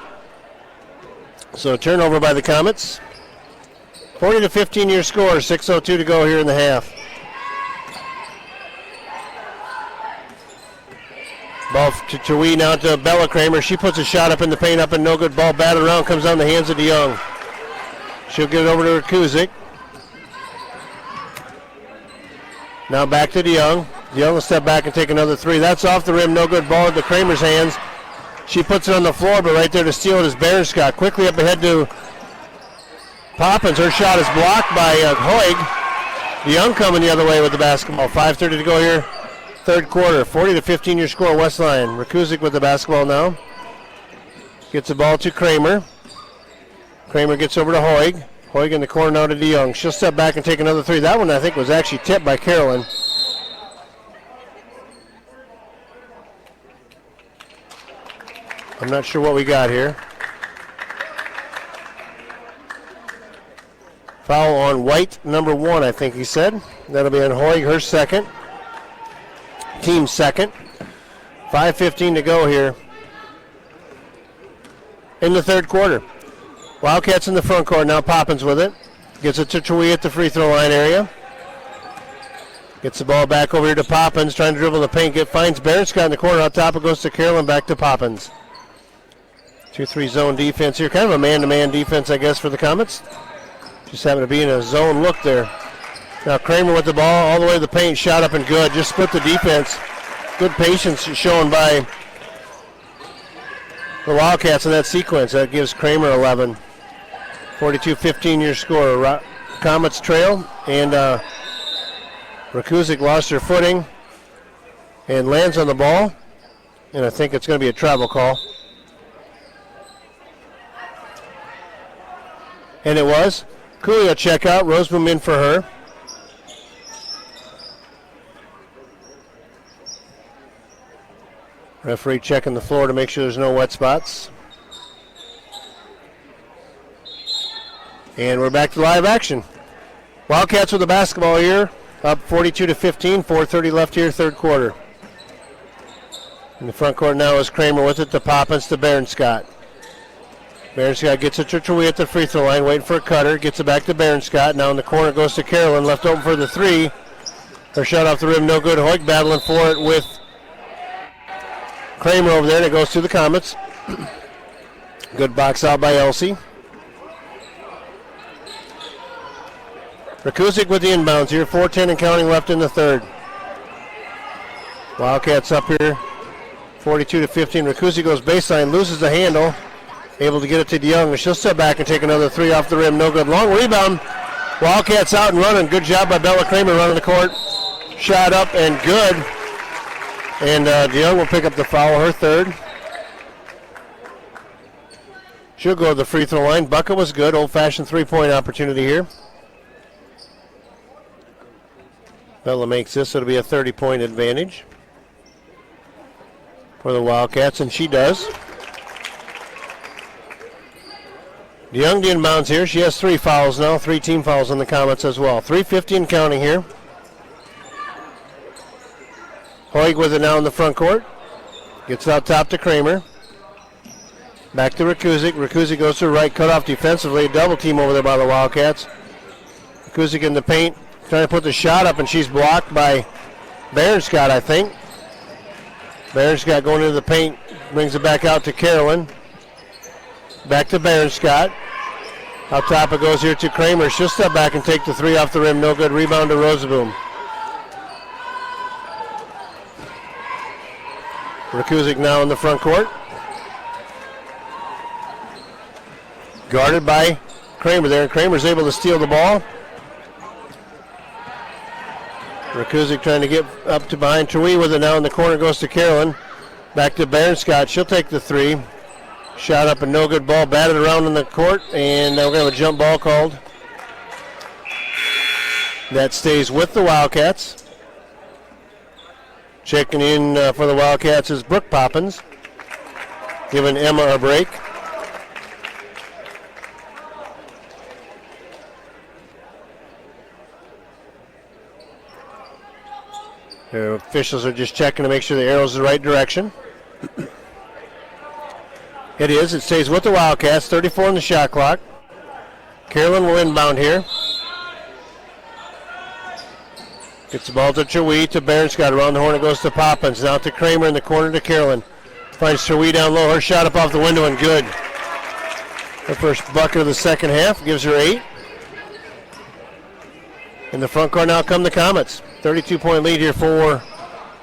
[SPEAKER 1] So turnover by the Comets. 40-15 your score. 6:02 to go here in the half. Ball to Chewy, now to Bella Kramer. She puts a shot up in the paint, up and no good. Ball batted around, comes down the hands of DeYoung. She'll get it over to Rakusic. Now back to DeYoung. DeYoung will step back and take another three. That's off the rim, no good. Ball into Kramer's hands. She puts it on the floor, but right there to steal it is Berenscott. Quickly up ahead to Poppins. Her shot is blocked by Hoig. DeYoung coming the other way with the basketball. 5:30 to go here. Third quarter, 40-15 your score, West Lyon. Rakusic with the basketball now. Gets the ball to Kramer. Kramer gets over to Hoig. Hoig in the corner now to DeYoung. She'll step back and take another three. That one I think was actually tipped by Carolyn. I'm not sure what we got here. Foul on White, number 1, I think he said. That'll be on Hoig, her second. Team second. 5:15 to go here in the third quarter. Wildcats in the front court. Now Poppins with it. Gets it to Chewy at the free throw line area. Gets the ball back over here to Poppins. Trying to dribble the paint. Finds Berenscott in the corner. Out top it goes to Carolyn. Back to Poppins. 2-3 zone defense here. Kind of a man-to-man defense, I guess, for the Comets. Just happened to be in a zone look there. Now Kramer with the ball all the way to the paint, shot up and good. Just split the defense. Good patience shown by the Wildcats in that sequence. That gives Kramer 11. 42-15 your score. Comets trail, and Rakusic lost her footing and lands on the ball. And I think it's going to be a travel call. And it was. Cooley will check out. Roseboom in for her. Referee checking the floor to make sure there's no wet spots. And we're back to live action. Wildcats with the basketball here, up 42-15, 4:30 left here, third quarter. In the front court now is Kramer with it to Poppins to Berenscott. Berenscott gets it to Chewy at the free throw line, waiting for a cutter, gets it back to Berenscott. Now in the corner goes to Carolyn, left open for the three. Her shot off the rim, no good. Hoig battling for it with Kramer over there, and it goes to the Comets. Good box out by Elsie. Rakusic with the inbounds here, 4:10 and counting left in the third. Wildcats up here, 42-15. Rakusi goes baseline, loses the handle, able to get it to DeYoung. She'll step back and take another three off the rim. No good. Long rebound. Wildcats out and running. Good job by Bella Kramer running the court. Shot up and good. And DeYoung will pick up the foul, her third. She'll go to the free throw line. Bucket was good. Old-fashioned three-point opportunity here. Bella makes this. It'll be a 30-point advantage for the Wildcats, and she does. DeYoung inbounds here. She has 3 fouls now. 3 team fouls on the Comets as well. 3:50 and counting here. Hoig with it now in the front court. Gets it out top to Kramer. Back to Rakusic. Rakusic goes to the right, cut off defensively. Double team over there by the Wildcats. Rakusic in the paint, trying to put the shot up, and she's blocked by Berenscott, I think. Berenscott going into the paint, brings it back out to Carolyn. Back to Berenscott. Out top it goes here to Kramer. She'll step back and take the three off the rim. No good. Rebound to Rosaboom. Rakusic now in the front court. Guarded by Kramer there, and Kramer's able to steal the ball. Rakusic trying to get up to behind Tui with it now in the corner, goes to Carolyn. Back to Berenscott, she'll take the three. Shot up and no good. Ball batted around in the court, and we're going to have a jump ball called. That stays with the Wildcats. Checking in for the Wildcats is Brooke Poppins, giving Emma a break. The officials are just checking to make sure the arrow's the right direction. It is. It stays with the Wildcats. 34 on the shot clock. Carolyn will inbound here. Gets the ball to Chewy, to Berenscott. Around the horn it goes to Poppins. Now to Kramer in the corner to Carolyn. Finds Chewy down low. Her shot up off the window and good. Her first bucket of the second half gives her 8. In the front court now come the Comets. 32-point lead here for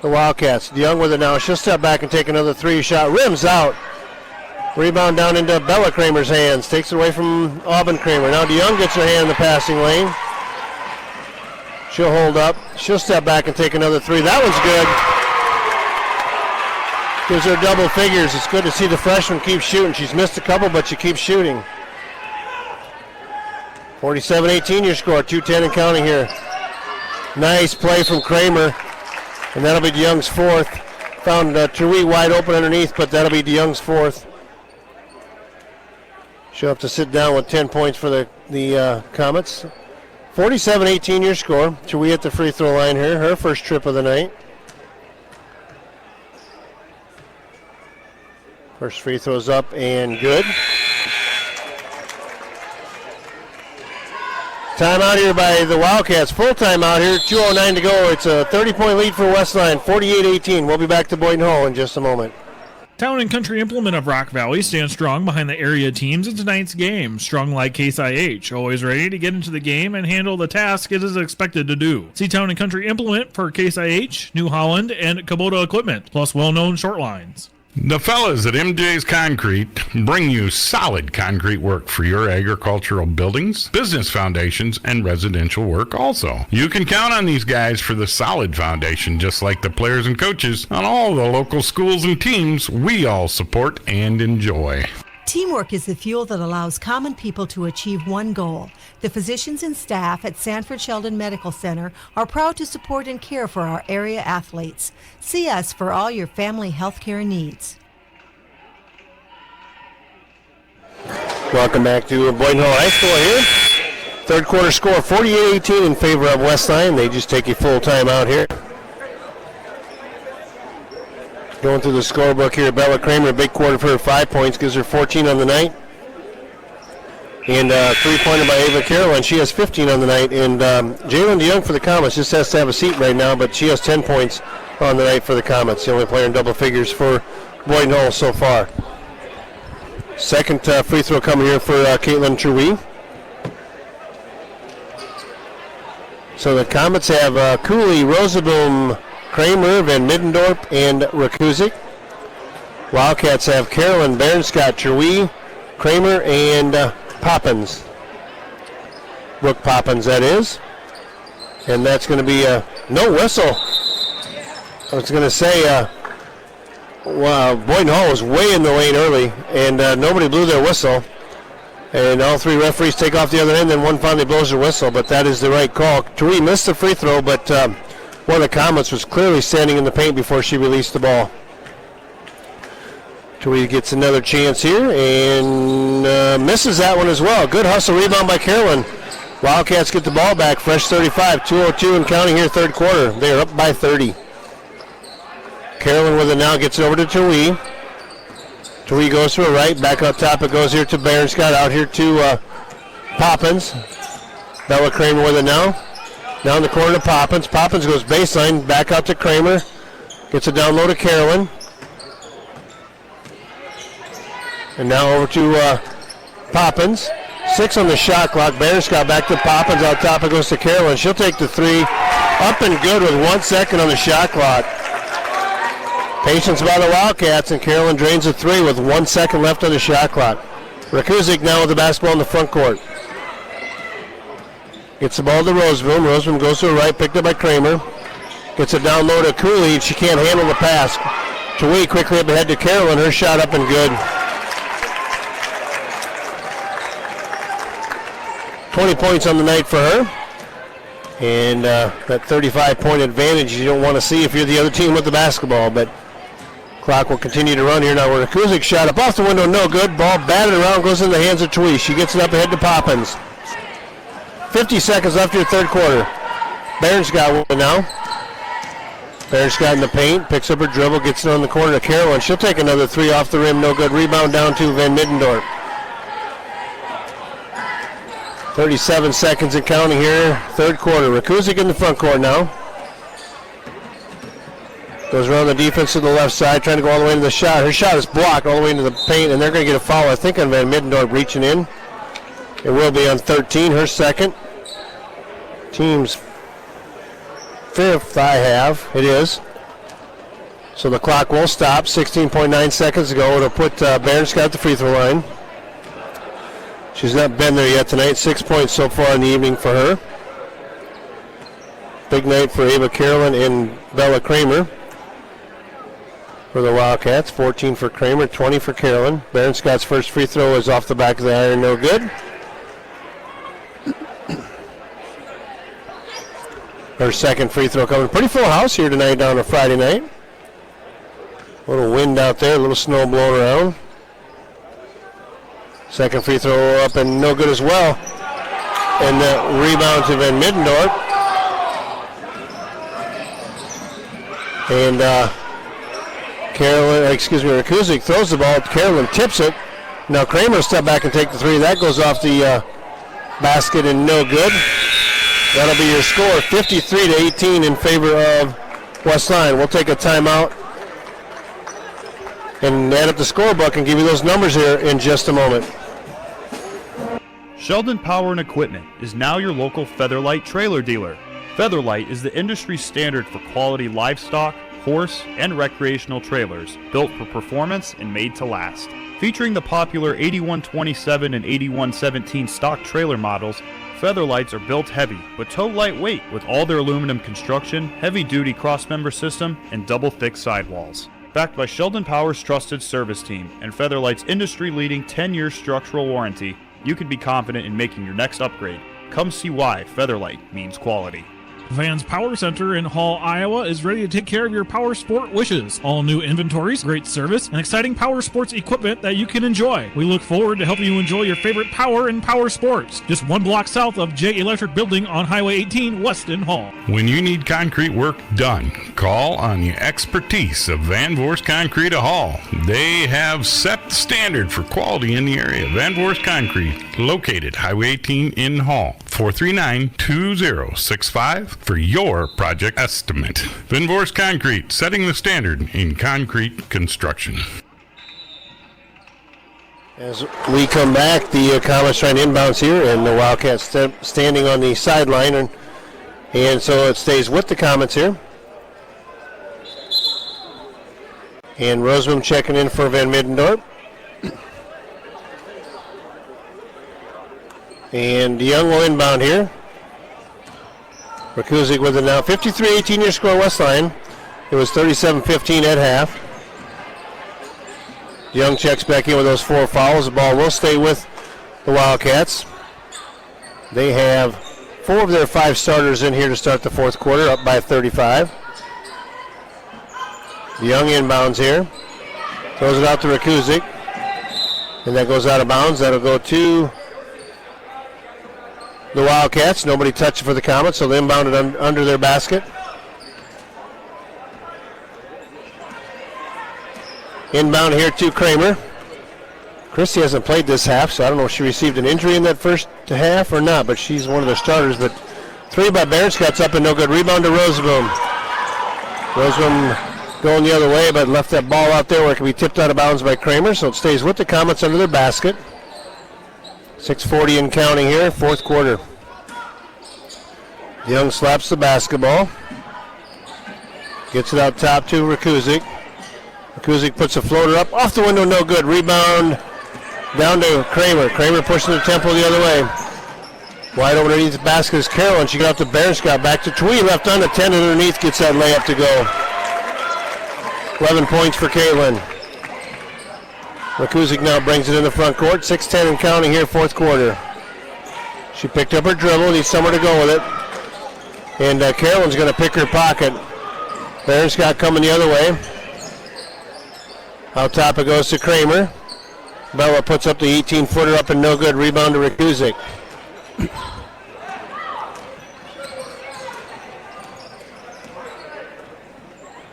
[SPEAKER 1] the Wildcats. DeYoung with it now. She'll step back and take another three shot. Rims out. Rebound down into Bella Kramer's hands. Takes it away from Auburn Kramer. Now DeYoung gets her hand in the passing lane. She'll hold up. She'll step back and take another three. That one's good. Gives her double figures. It's good to see the freshman keep shooting. She's missed a couple, but she keeps shooting. 47-18 your score. 2:10 and counting here. Nice play from Kramer. And that'll be DeYoung's fourth. Found Tui wide open underneath, but that'll be DeYoung's fourth. She'll have to sit down with 10 points for the Comets. 47-18 your score. Tui at the free throw line here. Her first trip of the night. First free throw's up and good. Timeout here by the Wildcats. Full timeout here. 2:09 to go. It's a 30-point lead for Westline. 48-18. We'll be back to Boyden Hall in just a moment.
[SPEAKER 3] Town and Country Implement of Rock Valley stands strong behind the area teams in tonight's game. Strong like Case IH, always ready to get into the game and handle the task it is expected to do. See Town and Country Implement for Case IH, New Holland, and Kubota equipment, plus well-known short lines.
[SPEAKER 9] The fellas at MJ's Concrete bring you solid concrete work for your agricultural buildings, business foundations, and residential work also. You can count on these guys for the solid foundation, just like the players and coaches on all the local schools and teams we all support and enjoy.
[SPEAKER 7] Teamwork is the fuel that allows common people to achieve one goal. The physicians and staff at Sanford Sheldon Medical Center are proud to support and care for our area athletes. See us for all your family health care needs.
[SPEAKER 1] Welcome back to Boyden Hall High School here. Third quarter score 48-18 in favor of Westline. They just take a full time out here. Going through the scorebook here, Bella Kramer, a big quarter for her, 5 points, gives her 14 on the night. And three-pointer by Ava Carroll, and she has 15 on the night. And Jalen DeYoung for the Comets just has to have a seat right now, but she has 10 points on the night for the Comets. The only player in double figures for Boyden Hall so far. Second free throw coming here for Caitlin Trui. So the Comets have Cooley, Rosaboom, Kramer, Van Middendorp, and Rakusic. Wildcats have Carolyn, Berenscott, Cherwee, Kramer, and Poppins. Brooke Poppins, that is. And that's going to be no whistle. I was going to say, Boyden Hall was way in the lane early, and nobody blew their whistle. And all three referees take off the other end, then one finally blows their whistle, but that is the right call. Cherwee missed the free throw, but one of the comments was clearly standing in the paint before she released the ball. Cherwee gets another chance here and misses that one as well. Good hustle rebound by Carolyn. Wildcats get the ball back, fresh 35, 2:02 and counting here, third quarter. They are up by 30. Carolyn with it now, gets it over to Cherwee. Cherwee goes to her right, back up top. It goes here to Berenscott, out here to Poppins. Bella Kramer with it now. Down the corner to Poppins. Poppins goes baseline, back out to Kramer. Gets it down low to Carolyn. And now over to Poppins. 6 on the shot clock. Berenscott back to Poppins. Out top it goes to Carolyn. She'll take the three. Up and good with 1 second on the shot clock. Patience by the Wildcats, and Carolyn drains a three with 1 second left on the shot clock. Rakusic now with the basketball in the front court. Gets the ball to Roseboom. Roseboom goes to the right, picked up by Kramer. Gets it down low to Cooley. She can't handle the pass. Cherwee quickly up ahead to Carolyn. Her shot up and good. 20 points on the night for her. And that 35-point advantage you don't want to see if you're the other team with the basketball. But clock will continue to run here now. Where Rakusic shot up off the window, no good. Ball batted around, goes in the hands of Cherwee. She gets it up ahead to Poppins. 50 seconds left here, third quarter. Berenscott with it now. Berenscott in the paint, picks up her dribble, gets it on the corner to Carolyn. She'll take another three off the rim, no good. Rebound down to Van Middendorp. 37 seconds and counting here, third quarter. Rakusic in the front court now. Goes around the defense to the left side, trying to go all the way into the shot. Her shot is blocked all the way into the paint, and they're going to get a foul, I think, on Van Middendorp reaching in. It will be on 13, her second. Team's fifth, I have. It is. So the clock will stop. 16.9 seconds to go. It'll put Berenscott at the free throw line. She's not been there yet tonight. 6 points so far in the evening for her. Big night for Ava Carolyn and Bella Kramer for the Wildcats. 14 for Kramer, 20 for Carolyn. Berenscott's first free throw is off the back of the iron, no good. Her second free throw coming. Pretty full house here tonight on a Friday night. A little wind out there, a little snow blowing around. Second free throw up and no good as well. And the rebound to Van Middendorp. And Rakusic throws the ball. Carolyn tips it. Now Kramer step back and take the three. That goes off the basket and no good. That'll be your score, 53-18 in favor of West Lyon. We'll take a timeout and add up the scorebook and give you those numbers here in just a moment.
[SPEAKER 8] Sheldon Power and Equipment is now your local Featherlight trailer dealer. Featherlight is the industry standard for quality livestock, horse, and recreational trailers built for performance and made to last. Featuring the popular 8127 and 8117 stock trailer models, Featherlights are built heavy, but tow lightweight with all their aluminum construction, heavy-duty cross-member system, and double-thick sidewalls. Backed by Sheldon Power's trusted service team and Featherlight's industry-leading 10-year structural warranty, you can be confident in making your next upgrade. Come see why Featherlight means quality.
[SPEAKER 3] Vans Power Center in Hall, Iowa is ready to take care of your power sport wishes. All new inventories, great service, and exciting power sports equipment that you can enjoy. We look forward to helping you enjoy your favorite power and power sports. Just 1 block south of J Electric Building on Highway 18 west in Hall.
[SPEAKER 9] When you need concrete work done, call on the expertise of Van Voorst Concrete of Hall. They have set the standard for quality in the area. Van Voorst Concrete, located Highway 18 in Hall. 439-2065 for your project estimate. Van Voorst Concrete, setting the standard in concrete construction.
[SPEAKER 1] As we come back, the Comets trying to inbounds here, and the Wildcats standing on the sideline, and so it stays with the Comets here. And Roseman checking in for Van Middendorp. And DeYoung will inbound here. Rakuzik with it now. 53-18 your score, West Lyon. It was 37-15 at half. DeYoung checks back in with those 4 fouls. The ball will stay with the Wildcats. They have 4 of their 5 starters in here to start the fourth quarter, up by 35. DeYoung inbounds here. Throws it out to Rakuzik. And that goes out of bounds. That'll go to the Wildcats. Nobody touched it for the Comets, so they inbound it under their basket. Inbound here to Kramer. Christie hasn't played this half, so I don't know if she received an injury in that first half or not, but she's one of the starters. But 3 by Berenscott's up and no good. Rebound to Roseboom. Roseboom going the other way, but left that ball out there where it can be tipped out of bounds by Kramer, so it stays with the Comets under their basket. 6:40 and counting here, fourth quarter. Young slaps the basketball. Gets it out top to Rakuzik. Rakuzik puts a floater up, off the window, no good. Rebound down to Kramer. Kramer pushing the tempo the other way. Wide open underneath the basket is Carolyn. She got up to Berenscott, back to Twee, left on the 10 underneath, gets that layup to go. 11 points for Caitlin. Rakuzik now brings it in the front court. 6:10 and counting here, fourth quarter. She picked up her dribble, needs somewhere to go with it. And Carolyn's going to pick her pocket. Berenscott coming the other way. Out top it goes to Kramer. Bella puts up the 18-footer up and no good. Rebound to Rakuzik.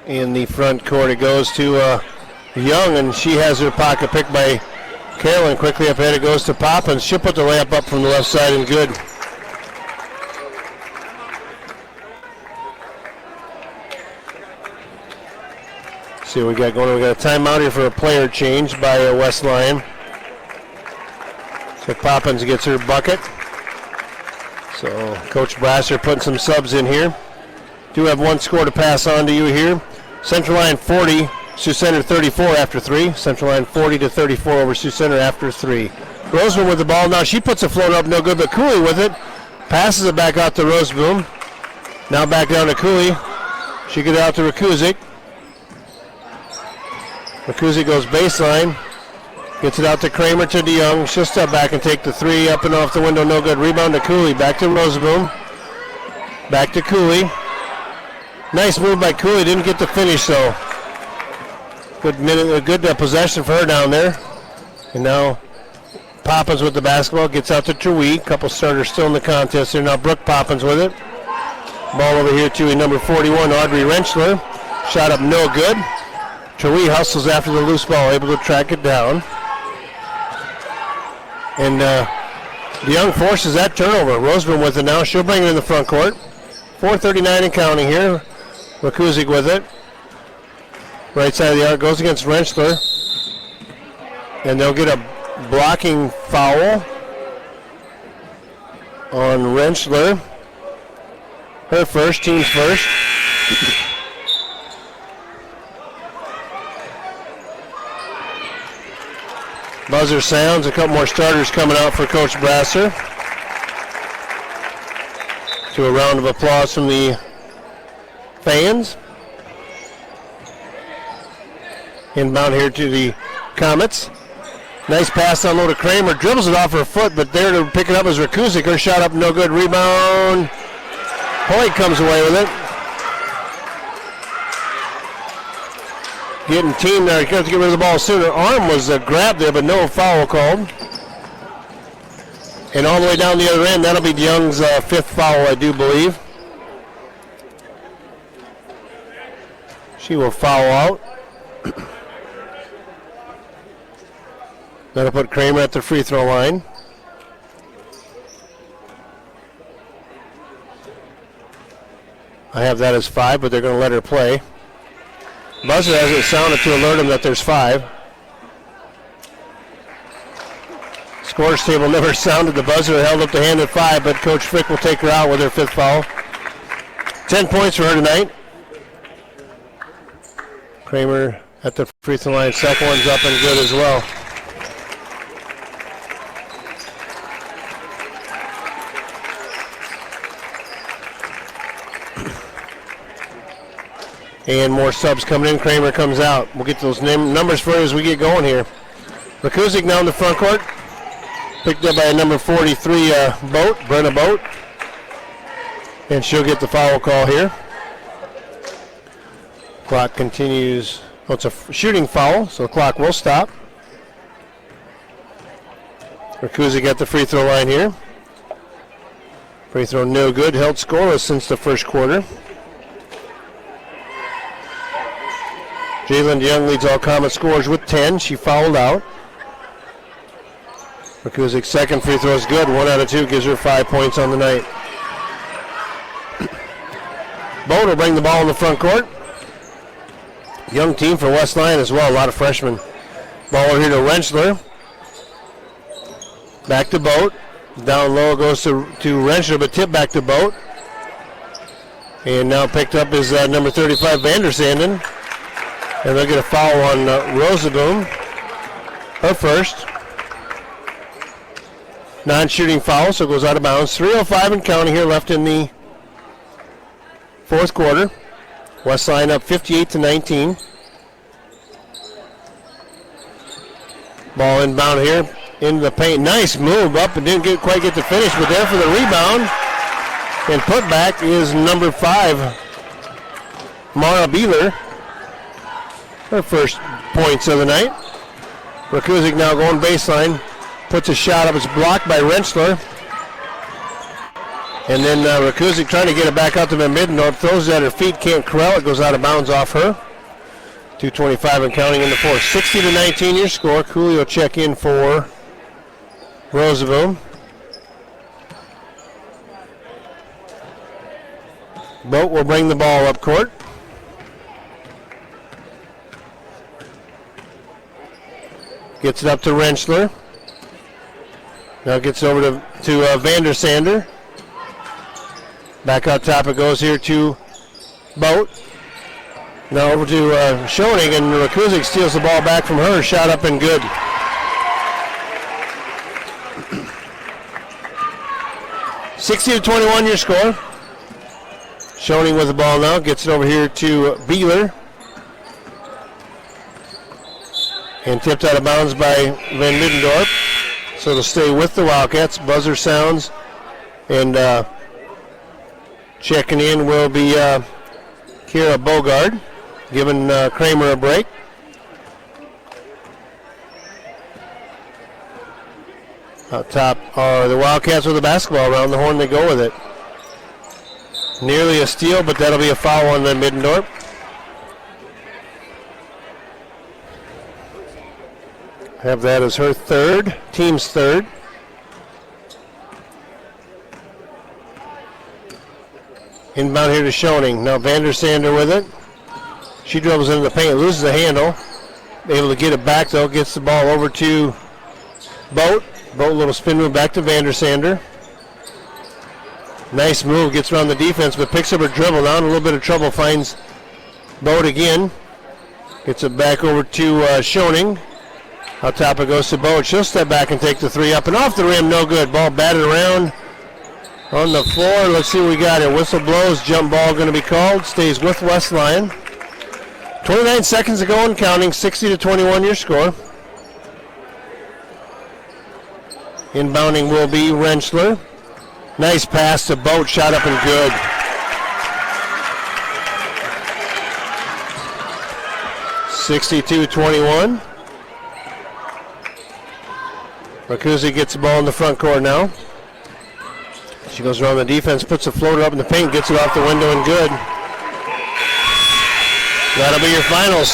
[SPEAKER 1] In the front court it goes to Young, and she has her pocket picked by Carolyn. Quickly up ahead it goes to Poppins. She'll put the layup up from the left side and good. See what we got going on. We got a timeout here for a player change by West Lyon. So Poppins gets her bucket. So Coach Brasser putting some subs in here. Do have one score to pass on to you here. Central Lyon 40, Sioux Center 34 after 3. Central Lyon 40-34 over Sioux Center after 3. Roseman with the ball now. She puts a float up, no good, but Cooley with it. Passes it back out to Roseboom. Now back down to Cooley. She gets out to Rakuzik. Rakuzik goes baseline. Gets it out to Kramer to DeYoung. She'll step back and take the 3 up and off the window, no good. Rebound to Cooley. Back to Roseboom. Back to Cooley. Nice move by Cooley. Didn't get the finish though. Good minute, good possession for her down there. And now Poppins with the basketball. Gets out to Twee. Couple starters still in the contest here. Now Brooke Poppins with it. Ball over here to number 41, Audrey Rentschler. Shot up no good. Twee hustles after the loose ball, able to track it down. And DeYoung forces that turnover. Roseman with it now. She'll bring it in the front court. 4:39 and counting here. Rakuzik with it. Right side of the arc goes against Rentschler. And they'll get a blocking foul on Rentschler. Her first, team's first. Buzzer sounds. A couple more starters coming out for Coach Brasser. To a round of applause from the fans. Inbound here to the Comets. Nice pass down low to Kramer. Dribbles it off her foot, but there to pick it up is Rakuzik. Her shot up, no good. Rebound. Hoyt comes away with it. Getting team there. You have to get rid of the ball sooner. Arm was grabbed there, but no foul called. And all the way down the other end, that'll be DeYoung's 5th foul, I do believe. She will foul out. That'll put Kramer at the free throw line. I have that as 5, but they're going to let her play. Buzzer hasn't sounded to alert them that there's 5. Scores table never sounded. The buzzer held up the hand at 5, but Coach Frick will take her out with her 5th foul. 10 points for her tonight. Kramer at the free throw line. Second one's up and good as well. And more subs coming in. Kramer comes out. We'll get those numbers for you as we get going here. Rakusic now in the front court. Picked up by a number 43 Boat, Brenna Boat. And she'll get the foul call here. Clock continues. Oh, it's a shooting foul, so the clock will stop. Rakusic at the free throw line here. Free throw no good. Held scoreless since the first quarter. Jalen Young leads all Comet scorers with 10. She fouled out. Rakusic's second free throw is good. 1 out of 2 gives her 5 points on the night. Boat will bring the ball in the front court. Young team for West Lyon as well. A lot of freshmen. Ball over here to Rentschler. Back to Boat. Down low goes to Rentschler, but tip back to Boat. And now picked up is number 35 Vandersanden. And they'll get a foul on Rosaboom. Her first. Non-shooting foul, so it goes out of bounds. 3:05 and counting here left in the fourth quarter. West Lyon up 58-19. Ball inbound here into the paint. Nice move up and didn't quite get the finish, but there for the rebound. And put back is number 5, Mara Beeler. Her first points of the night. Rakusic now going baseline. Puts a shot up. It's blocked by Rentschler. And then Rakusic trying to get it back out to Middendorf. Throws it at her feet. Can't corral. It goes out of bounds off her. 2:25 and counting in the fourth. 60-19 your score. Cooley will check in for Roosevelt. Boat will bring the ball up court. Gets it up to Rentschler. Now gets over to Vandersander. Back out top it goes here to Boat. Now over to Schoening, and Rakusic steals the ball back from her. Shot up and good. (60-21) your score. Schoening with the ball now. Gets it over here to Beeler. And tipped out of bounds by Van Middendorf. So it'll stay with the Wildcats. Buzzer sounds. And checking in will be Kira Bogard, giving Kramer a break. Out top are the Wildcats with the basketball. Around the horn they go with it. Nearly a steal, but that'll be a foul on Van Middendorf. Have that as her third, team's third. Inbound here to Schoening. Now Vandersander with it. She dribbles into the paint, loses the handle. Able to get it back though, gets the ball over to Boat. Boat, little spin move back to Vandersander. Nice move, gets around the defense, but picks up her dribble. Now in a little bit of trouble, finds Boat again. Gets it back over to Schoening. Out top it goes to Boat. She'll step back and take the three up and off the rim. No good. Ball batted around on the floor. Let's see what we got here. Whistle blows. Jump ball going to be called. Stays with West Lyon. 29 seconds to go and counting. 60-21 your score. Inbounding will be Rentschler. Nice pass to Boat. Shot up and good. (62-21). Rakusic gets the ball in the front court now. She goes around the defense, puts the floater up in the paint, gets it off the window and good. That'll be your finals.